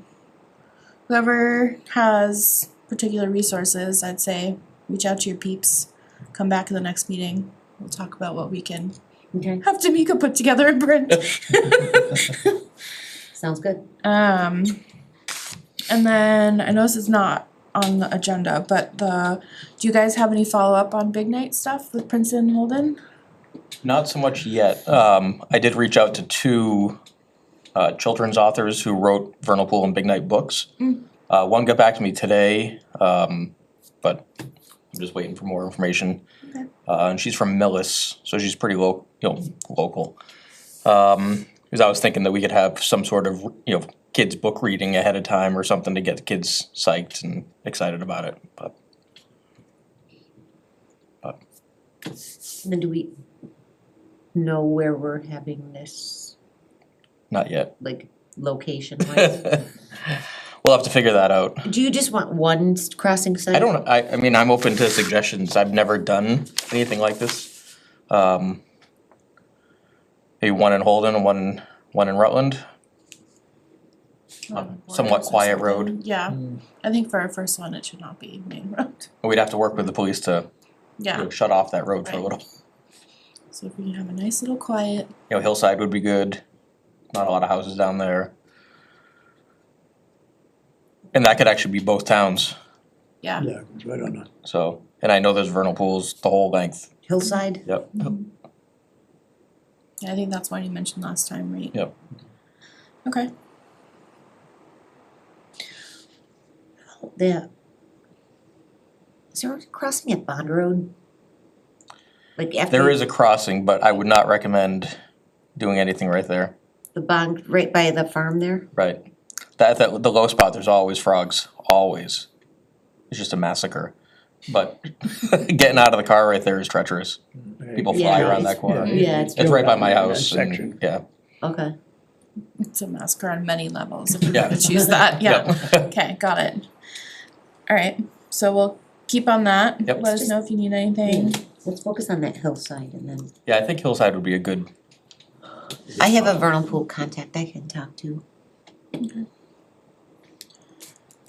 whoever has particular resources, I'd say reach out to your peeps, come back to the next meeting, we'll talk about what we can Okay. have Tamika put together and print. Sounds good. And then I know this is not on the agenda, but do you guys have any follow-up on Big Night stuff with Princeton and Holden? not so much yet. I did reach out to two children's authors who wrote Vernal Pool and Big Night books. One got back to me today, but I'm just waiting for more information. Okay. And she's from Millis, so she's pretty local. Because I was thinking that we could have some sort of kids book reading ahead of time or something to get the kids psyched and excited about it. But And then do we know where we're having this, not yet. like, location wise? we'll have to figure that out. Do you just want one crossing sign? I mean, I'm open to suggestions. I've never done anything like this. Maybe one in Holden and one in Rutland. Somewhat quiet road. Yeah, I think for our first one, it should not be main road. We'd have to work with the police to Yeah, shut off that road for a Right. little. so if we can have a nice little quiet, Hillside would be good. Not a lot of houses down there. And that could actually be both towns, yeah. Yeah, it's right on that. so, and I know there's vernal pools the whole length. Hillside? Yep. Yeah, I think that's one you mentioned last time, right? Yep. Okay. There. Is there a crossing at Bond Road? Like after There is a crossing, but I would not recommend doing anything right there. the Bond, right by the farm there? Right. That the low spot, there's always frogs, always. It's just a massacre. But getting out of the car right there is treacherous. People fly Yeah, around that it's- corner. yeah, it's It's right by down my in that house and, section. yeah. Okay. It's a massacre on many levels, if you Yeah. want to choose that, yeah. Yep. Okay, got it. Alright, so we'll keep on that. Yep. Let us know if you need anything. Let's focus on that hillside and then, Yeah, I think Hillside would be a good, I have a vernal pool contact I can talk to.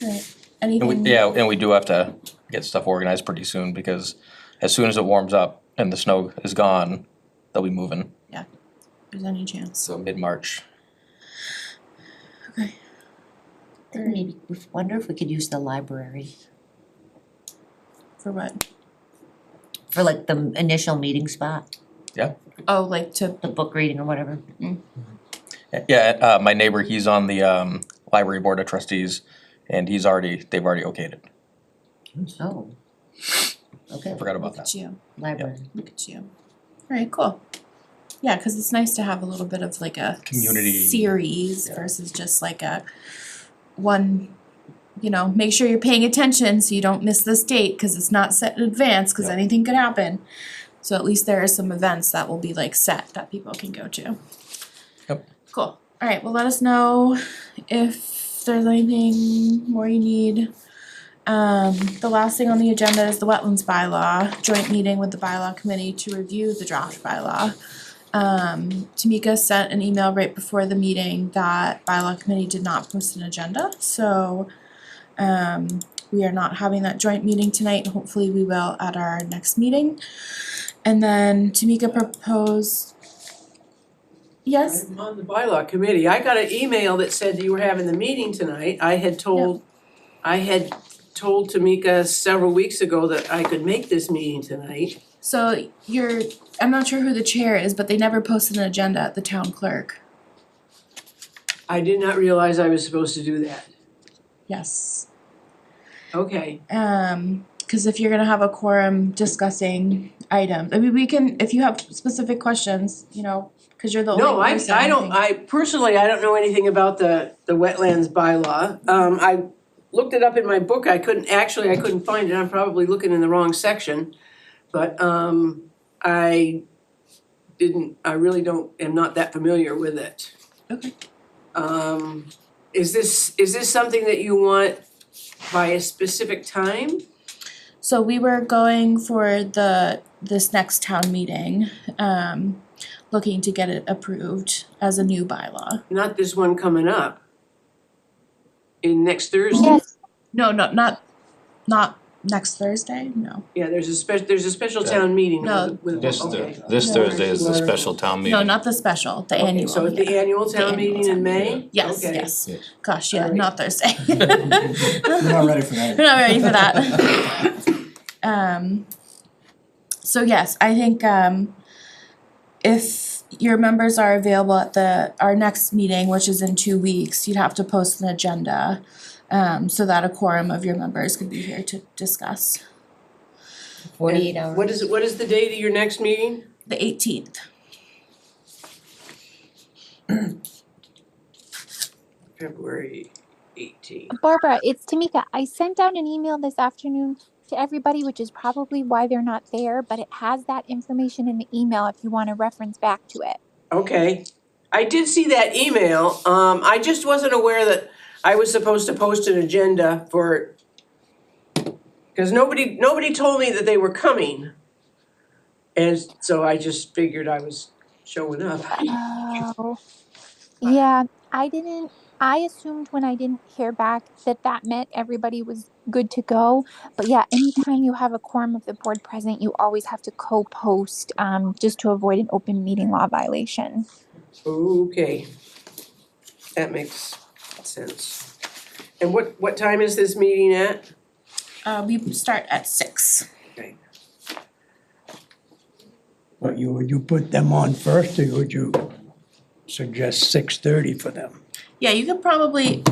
Alright, and anything? we do have to get stuff organized pretty soon because as soon as it warms up and the snow is gone, they'll be moving, If there's any chance. so mid-March. Okay. Then maybe, we wonder if we could use the library For what? for like the initial meeting spot, Oh, like to, the book reading or whatever. Yeah, my neighbor, he's on the library board of trustees and they've already okayed it. Oh. Okay, I forgot about look that. at you, library. look at you. Alright, cool. Yeah, cause it's nice to have a little bit of like a Community. series Yeah. versus just like a one, make sure you're paying attention so you don't miss this date, cause it's not set in advance, cause Yeah. anything could happen. So at least there are some events that will be like set that people can go to. Yep. Cool, alright, well, let us know if there's anything more you need. The last thing on the agenda is the Wetlands bylaw, joint meeting with the bylaw committee to review the draft bylaw. Tamika sent an email right before the meeting that bylaw committee did not post an agenda, so we are not having that joint meeting tonight, hopefully we will at our next meeting. And then Tamika proposed, yes, I'm on the bylaw committee. I got an email that said you were having the meeting tonight. I had told Tamika several weeks ago that I could make this meeting tonight. so I'm not sure who the chair is, but they never posted an agenda at the town clerk. I did not realize I was supposed to do that. Yes. Okay, Cause if you're gonna have a quorum discussing items, I mean, we can, if you have specific questions, cause you're the only no, person. I don't, think. I don't know anything about the wetlands bylaw. I looked it up in my book. I couldn't find it. I'm probably looking in the wrong section. But I really am not that familiar with it. Okay. Is this something that you want by a specific time? So we were going for this next town meeting, looking to get it approved as a new bylaw. Not this one coming up. In next Thursday? Yes, No, not next Thursday, no. Yeah, there's a special town meeting No. with, okay. This Thursday is the special town meeting. No, not the special, the Okay, annual. so it's the annual town annual meeting town in May? Yes, Okay. yes. Yes. Gosh, yeah, Alright. not Thursday. We're not ready for that. We're not ready for that. So yes, I think if your members are available at our next meeting, which is in 2 weeks, you'd have to post an agenda so that a quorum of your members could be here to discuss. 48 hours. What is the date of your next meeting? The 18th. February 18th. Barbara, it's Tamika. I sent out an email this afternoon to everybody, which is probably why they're not there, but it has that information in the email if you want to reference back to it. Okay, I did see that email, I just wasn't aware that I was supposed to post an agenda for, cause nobody told me that they were coming. And so I just figured I was showing up. Oh, yeah, I assumed when I didn't hear back that that meant everybody was good to go. But yeah, anytime you have a quorum of the board present, you always have to co-post, just to avoid an open meeting law violation. Okay. That makes sense. And what time is this meeting at? We start at 6. Okay. But would you put them on first, or would you suggest 6:30 for them? Yeah, you could probably,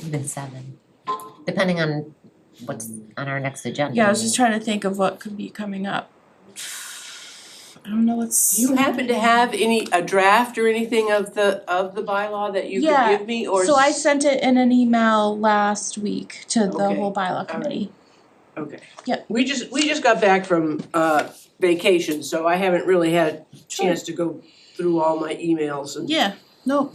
Even 7, depending on what's on our next agenda. yeah, I was just trying to think of what could be coming up. I don't know what's. Do you happen to have a draft or anything of the bylaw that you Yeah, could give me, or? So I sent it in an email last week to the Okay, whole bylaw right. committee. Okay. Yep. We just got back from vacation, so I haven't really had a chance to go through all my emails and. Yeah, no.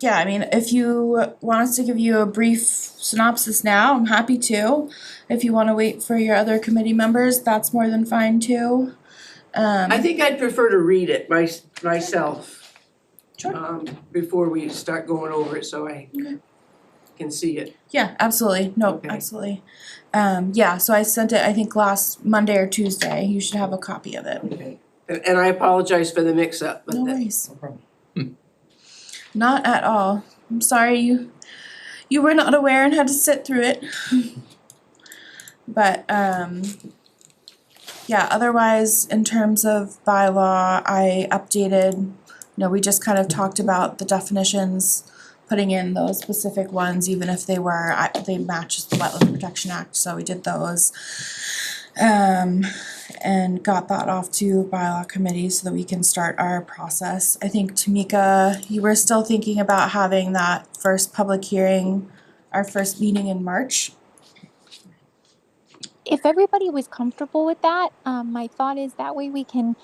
Yeah, I mean, if you want us to give you a brief synopsis now, I'm happy to. If you wanna wait for your other committee members, that's more than fine too. I think I'd prefer to read it myself. Sure. Before we start going over it, so I can see it. Yeah, absolutely, no, Okay. absolutely. Yeah, so I sent it, I think last Monday or Tuesday, you should have a copy of it. Okay. And I apologize for the mix-up, but No that. worries. Not at all. I'm sorry you were not aware and had to sit through it. But yeah, otherwise in terms of bylaw, I updated, we just kind of talked about the definitions, putting in those specific ones, even if they match the Wetland Protection Act, so we did those. And got that off to bylaw committee so that we can start our process. I think Tamika, you were still thinking about having that first public hearing, our first meeting in March. If everybody was comfortable with that, my thought is that way we can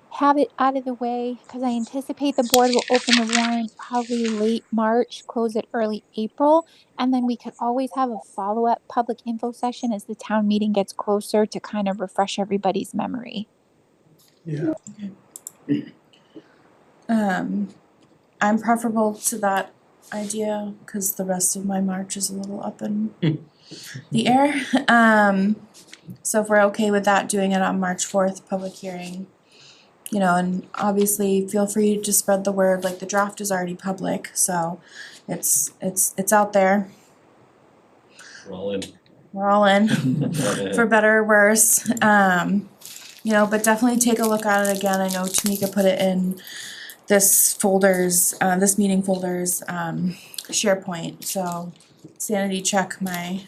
have it out of the way, because I anticipate the board will open the warrant probably late March, close it early April, and then we could always have a follow-up public info session as the town meeting gets closer to kind of refresh everybody's memory. Yeah. I'm preferable to that idea, cause the rest of my March is a little up in the air. So if we're okay with that, doing it on March 4th, public hearing. And obviously feel free to spread the word, like the draft is already public, so it's out there. We're all in. We're all in, for better or worse. But definitely take a look at it again. I know Tamika put it in this meeting folder's SharePoint, so sanity check my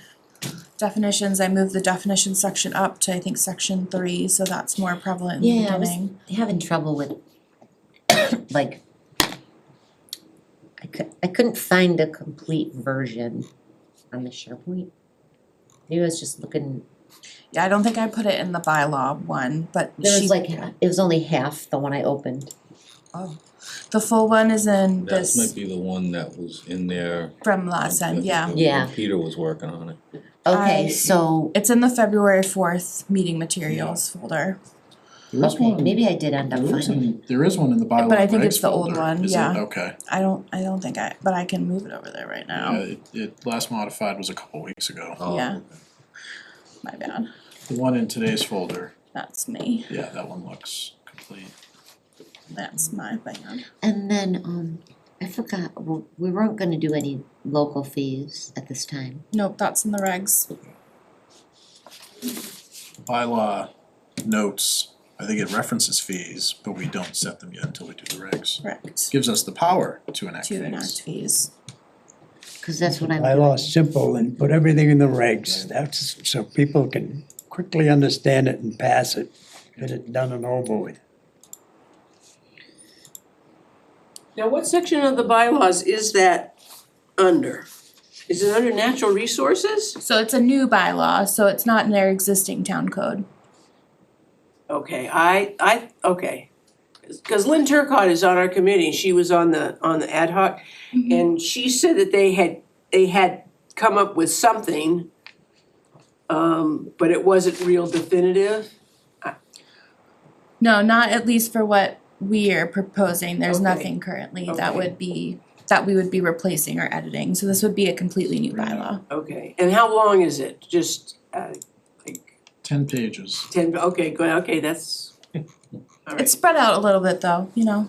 definitions. I moved the definition section up to, I think, section 3, so that's more prevalent in the Yeah, I was beginning. having trouble with, like, I couldn't find a complete version on the SharePoint. Maybe I was just looking, Yeah, I don't think I put it in the bylaw one, but there was it was only half the one I opened. the full one is in That this might be the one that was in there. from last time, yeah. Yeah. Peter was working on it. Okay, so, It's in the February 4th meeting materials folder. There is okay, one, maybe I did end up finding. there is one in the bylaw But I think regs it's the old folder. one, Is it? yeah. Okay. I don't think but I can move it over there right now. It last modified was a couple weeks ago. Oh, Yeah. okay. My bad. The one in today's folder, That's me. yeah, that one looks complete. That's my bad. And then, I forgot, we weren't gonna do any local fees at this time. Nope, that's in the regs. Bylaw notes, I think it references fees, but we don't set them yet until we do the regs. Correct. Gives us the power to enact fees. To enact fees. Cause that's what I'm Bylaw doing. is simple and put everything in the regs, that's so people can quickly understand it and pass it, get it done and over with. Now, what section of the bylaws is that under? Is it under natural resources? So it's a new bylaw, so it's not in their existing town code. Okay, okay. cause Lynn Turcott is on our committee, she was on the ad hoc. And she said that they had come up with something, but it wasn't real definitive. No, not at least for what we are proposing, there's Okay. nothing currently that Okay. we would be replacing or editing, so this would be a completely new bylaw. Okay, and how long is it? Just, 10 pages. 10, okay, good, okay, that's, all right. It's spread out a little bit though, 9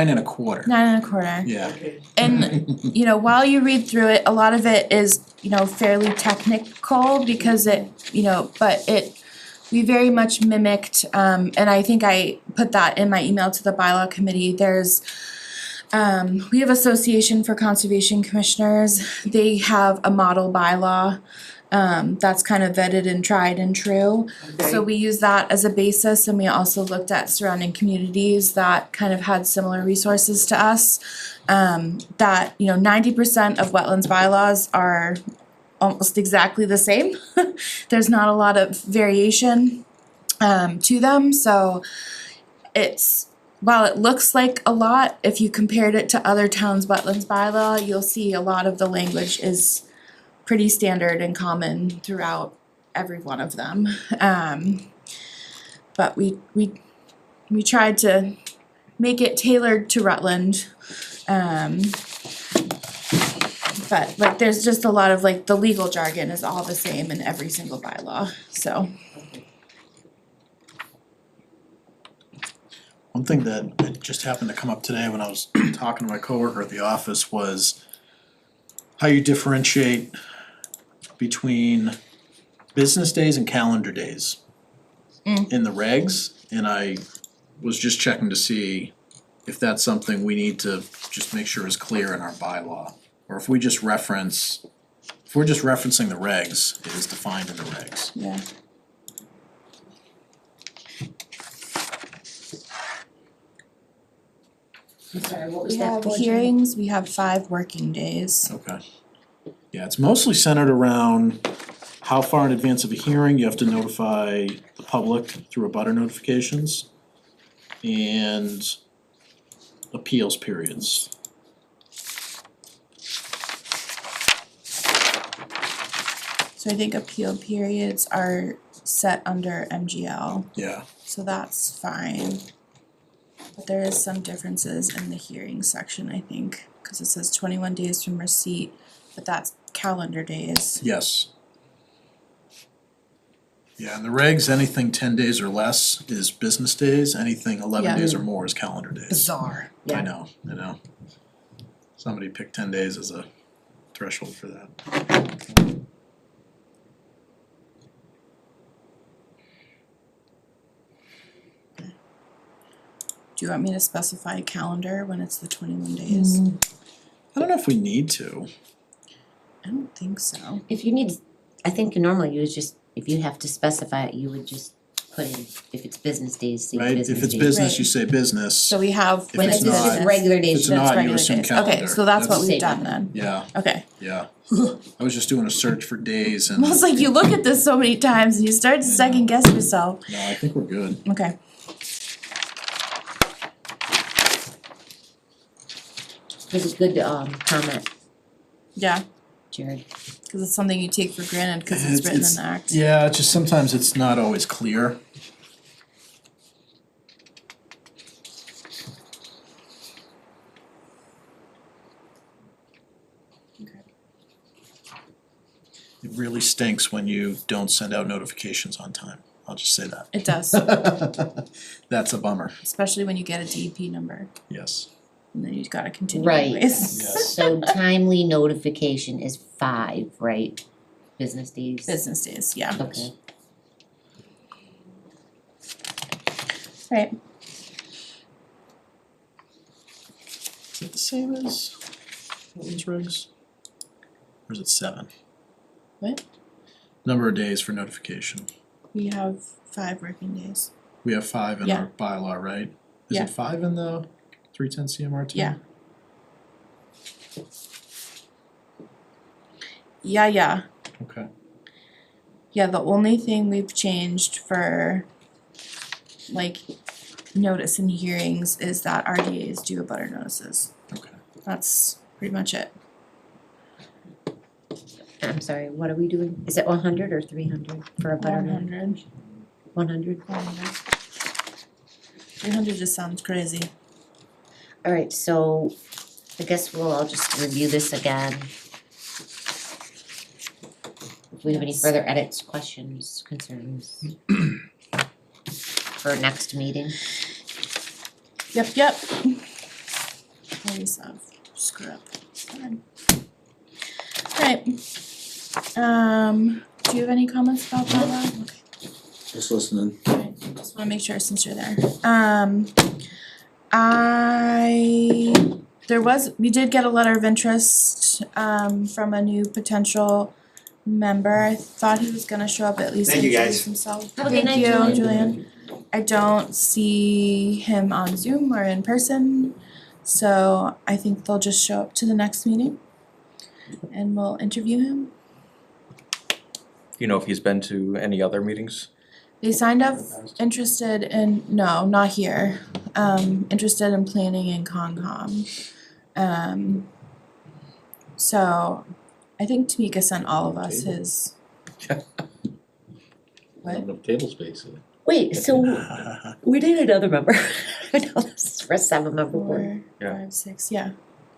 1/4. 9 1/4. Yeah. Okay. And, while you read through it, a lot of it is, fairly technical because we very much mimicked, and I think I put that in my email to the bylaw committee, we have Association for Conservation Commissioners, they have a model bylaw, that's kind of vetted and tried and true. So we use that as a basis, and we also looked at surrounding communities that kind of had similar resources to us. That 90% of wetlands bylaws are almost exactly the same. There's not a lot of variation to them, so while it looks like a lot, if you compared it to other towns' wetlands bylaw, you'll see a lot of the language is pretty standard and common throughout every one of them. But we tried to make it tailored to Rutland. But there's just a lot of the legal jargon is all the same in every single bylaw, so. One thing that just happened to come up today when I was talking to my coworker at the office was how you differentiate between business days and calendar days in the regs, and I was just checking to see if that's something we need to just make sure is clear in our bylaw, or if we're just referencing the regs, it is defined in the regs. Yeah. I'm sorry, what was We that have portion? hearings, we have 5 working days. Okay. Yeah, it's mostly centered around how far in advance of a hearing you have to notify the public through abutter notifications and appeals periods. So I think appeal periods are set under MGL, Yeah. so that's fine. But there is some differences in the hearing section, I think, cause it says 21 days from receipt, but that's calendar days. Yes. Yeah, in the regs, anything 10 days or less is business days, anything 11 Yeah. days or more is calendar days. Bizarre. I know. Somebody picked 10 days as a threshold for that. Do you want me to specify calendar when it's the 21 days? I don't know if we need to. I don't think so. If you need, I think normally you would just, if you have to specify it, you would just put in, if it's business days, say Right? business If it's days. business, you say business. So we have. If When it's it's just not- regular If days, it's then not, you regular assume days. calendar. Okay, so that's what Say we've done that. then. Yeah, Okay. yeah. I was just doing a search for days and. Well, it's like you look at this so many times and you start to second guess yourself. No, I think we're good. Okay. This is good comment, Yeah, Jared. cause it's something you take for granted, cause it's written in the act. Yeah, it's just sometimes it's not always clear. It really stinks when you don't send out notifications on time. I'll just say that. It does, That's a bummer, especially when you get a DEP number yes. and then you've gotta continue Right. anyways. Yes. So timely notification is 5, right? Business days? Business days, yeah. Okay. Right, Is it the same as Wetlands regs? Or is it 7? what? Number of days for notification. We have 5 working days. We have 5 in Yeah. our bylaw, right? Is Yeah. it 5 in the 310 CMRT? Yeah. Yeah. Okay. Yeah, the only thing we've changed for notice in hearings is that RDAs do abutter notices. Okay. That's pretty much it. I'm sorry, what are we doing? Is it 100 or 300 for a butter? 100. 100? 300 just sounds crazy. All right, so I guess we'll all just review this again. If we have any Yes. further edits, questions, concerns for next meeting. Yep. Always screw up. It's fine. Alright. Do you have any comments about that? Okay. Just listening. Alright, just wanna make sure since you're there. We did get a letter of interest, from a new potential member. I thought he was gonna show up at least Thank you, introduce guys. himself. Have a good night, Thank you, Julian. Julian. I don't see him on Zoom or in person, so I think they'll just show up to the next meeting and we'll interview him. You know if he's been to any other meetings? They signed up interested in, no, not here, interested in planning in Concom. So I think Tamika sent all of us his. What? Enough table space. Wait, so we need another member. I know this is for a 7-member board. 4, 5, 6, yeah,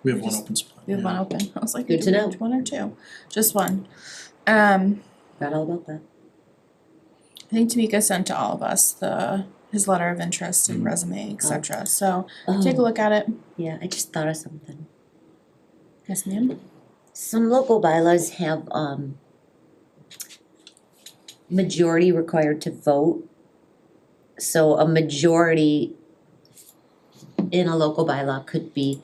We have one open spot. we have one open. I was like, Good to know. one or two, just one. Forgot all about that. I think Tamika sent to all of us his letter of interest and resume, etc. So take a look at it. Yeah, I just thought of something. Yes, ma'am. Some local bylaws have majority required to vote. So a majority in a local bylaw could be,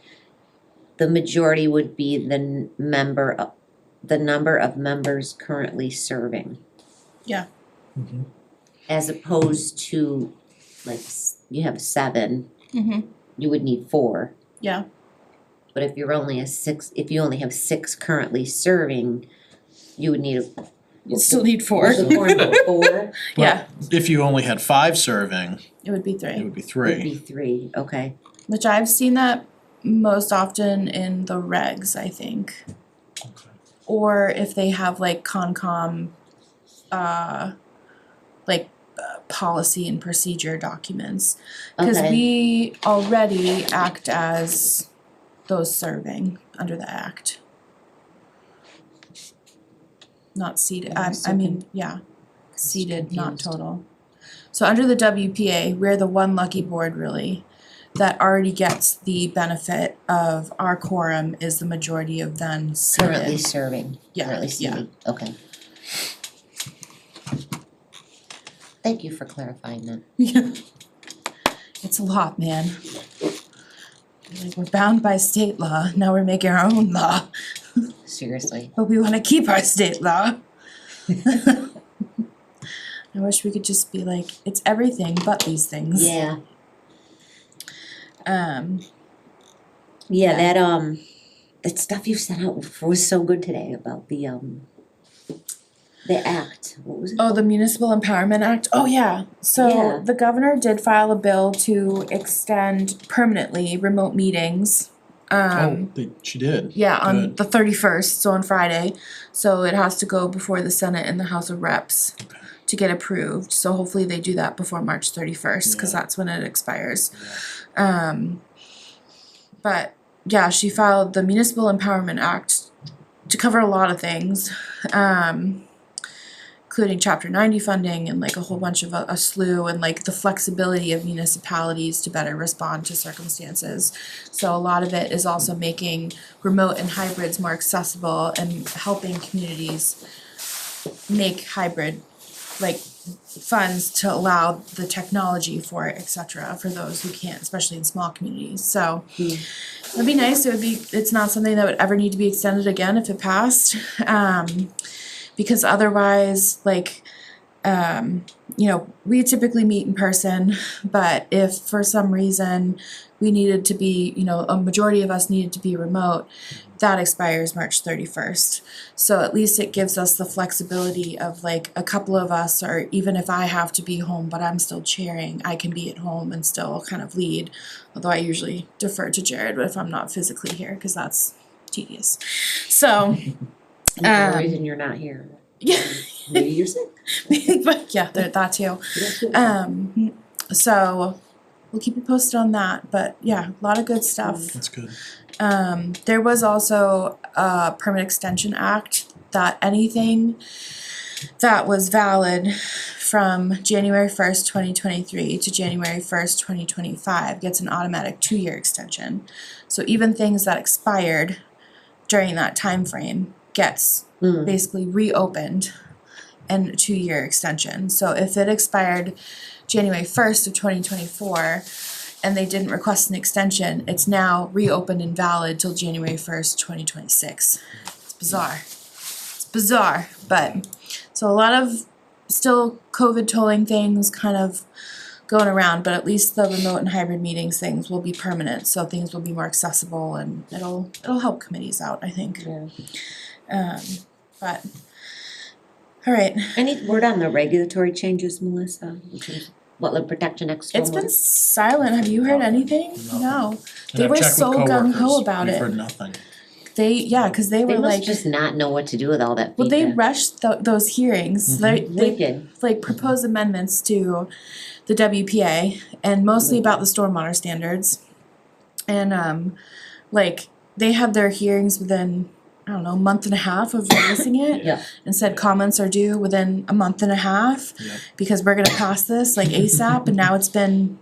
the majority would be the number of members currently serving. Yeah. As opposed to, like, you have 7, Mm-hmm. you would need 4. Yeah. But if you only have 6 currently serving, you would need You still need 4. what's the formula? 4 Yeah, If you only had 5 serving, it would be it 3. would be would be 3. 3, okay. Which I've seen that most often in the regs, I think. Or if they have like Concom, policy and procedure documents. Cause Okay. we already act as those serving under the act. Not seated, I mean, yeah, seated, not confused. total. So under the WPA, we're the one lucky board really that already gets the benefit of our quorum is the majority of them seated. Currently serving, Yeah, currently yeah. seated, okay. Thank you for clarifying that. Yeah. It's a lot, man. Like, we're bound by state law, now we're making our own law, Seriously. but we wanna keep our state law. I wish we could just be like, it's everything but these things. Yeah, Um, yeah, that stuff you sent out was so good today about the act, what was it? oh, the Municipal Empowerment Act, oh yeah, so Yeah. the governor did file a bill to extend permanently remote meetings. She did. Yeah, on Good. the 31st, so on Friday. So it has to go before the Senate and the House of Reps to get approved. So hopefully they do that before March 31st, cause Yeah. that's when it expires. But yeah, she filed the Municipal Empowerment Act to cover a lot of things, including Chapter 90 funding and like a whole bunch of a slew and like the flexibility of municipalities to better respond to circumstances. So a lot of it is also making remote and hybrids more accessible and helping communities make hybrid like funds to allow the technology for it, et cetera, for those who can't, especially in small communities. So it'd be nice, it's not something that would ever need to be extended again if it passed. Because otherwise, like, you know, we typically meet in person, but if for some reason we needed to be, you know, a majority of us needed to be remote, that expires March 31st. So at least it gives us the flexibility of like a couple of us, or even if I have to be home but I'm still chairing, I can be at home and still kind of lead. Although I usually defer to Jared if I'm not physically here, because that's tedious. So, And the reason you're not here. yeah. Maybe you're sick. But yeah, that too. So we'll keep you posted on that, but yeah, a lot of good stuff. That's good. There was also a Permit Extension Act that anything that was valid from January 1st, 2023 to January 1st, 2025 gets an automatic 2-year extension. So even things that expired during that time frame gets basically reopened and a 2-year extension. So if it expired January 1st of 2024 and they didn't request an extension, it's now reopened and valid till January 1st, 2026. It's bizarre. It's bizarre, but so a lot of still COVID tolling things kind of going around, but at least the remote and hybrid meetings things will be permanent, so things will be more accessible and it'll help committees out, I think. Yeah. But all right. Any word on the regulatory changes, Melissa? In terms of wetland protection extra? It's been silent. Have you heard anything? No. And They I've were checked with so gung ho coworkers. about We've it. heard nothing. Cause they They were must like, just not know what to do with all that well, they feedback. rushed those hearings. They Wicked. like proposed amendments to the WPA and mostly about the stormwater standards. And like they had their hearings within, I don't know, a month and a half of releasing it. Yeah. And said comments are due within a month and a half Yep. because we're gonna pass this like ASAP, and now it's been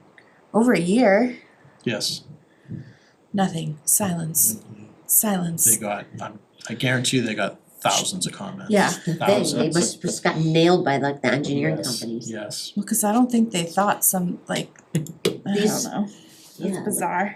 over a year. Yes, Nothing. Silence. Silence. they got, I guarantee you they got thousands of comments. Yeah. That's the thing, they Thousands. must have just gotten nailed by like the engineering Yes, companies. yes. Well, cause I don't think they thought some, like, I don't These- know. It's Yeah. bizarre.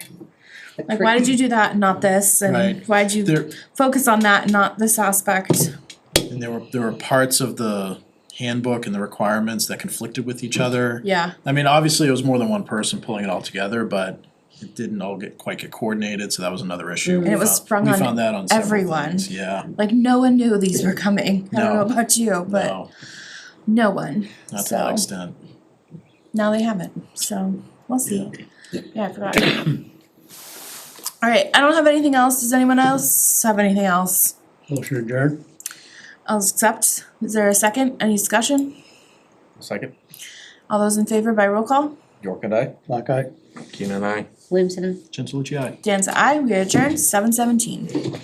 But Like, why did you do that and not this? And Right. why'd you There, focus on that and not this aspect? and there were parts of the handbook and the requirements that conflicted with each other. Yeah. I mean, obviously, it was more than one person pulling it all together, but it didn't all quite get coordinated, so that was another issue. And it was sprung We on found that on several everyone. things, yeah. Like, no one knew these were coming. I don't know No. about you, but No, no one. not to So that extent. now they haven't. So we'll see. Yeah, I forgot. All right. I don't have anything else. Does anyone else have anything else? Motion adjourned? I'll accept. Is there a second? Any discussion? Second, All those in favor by roll call? York and I. Black eye? Keenan, I. Williamson, Chinsalucci, aye. Dan's aye. We are adjourned 7:17.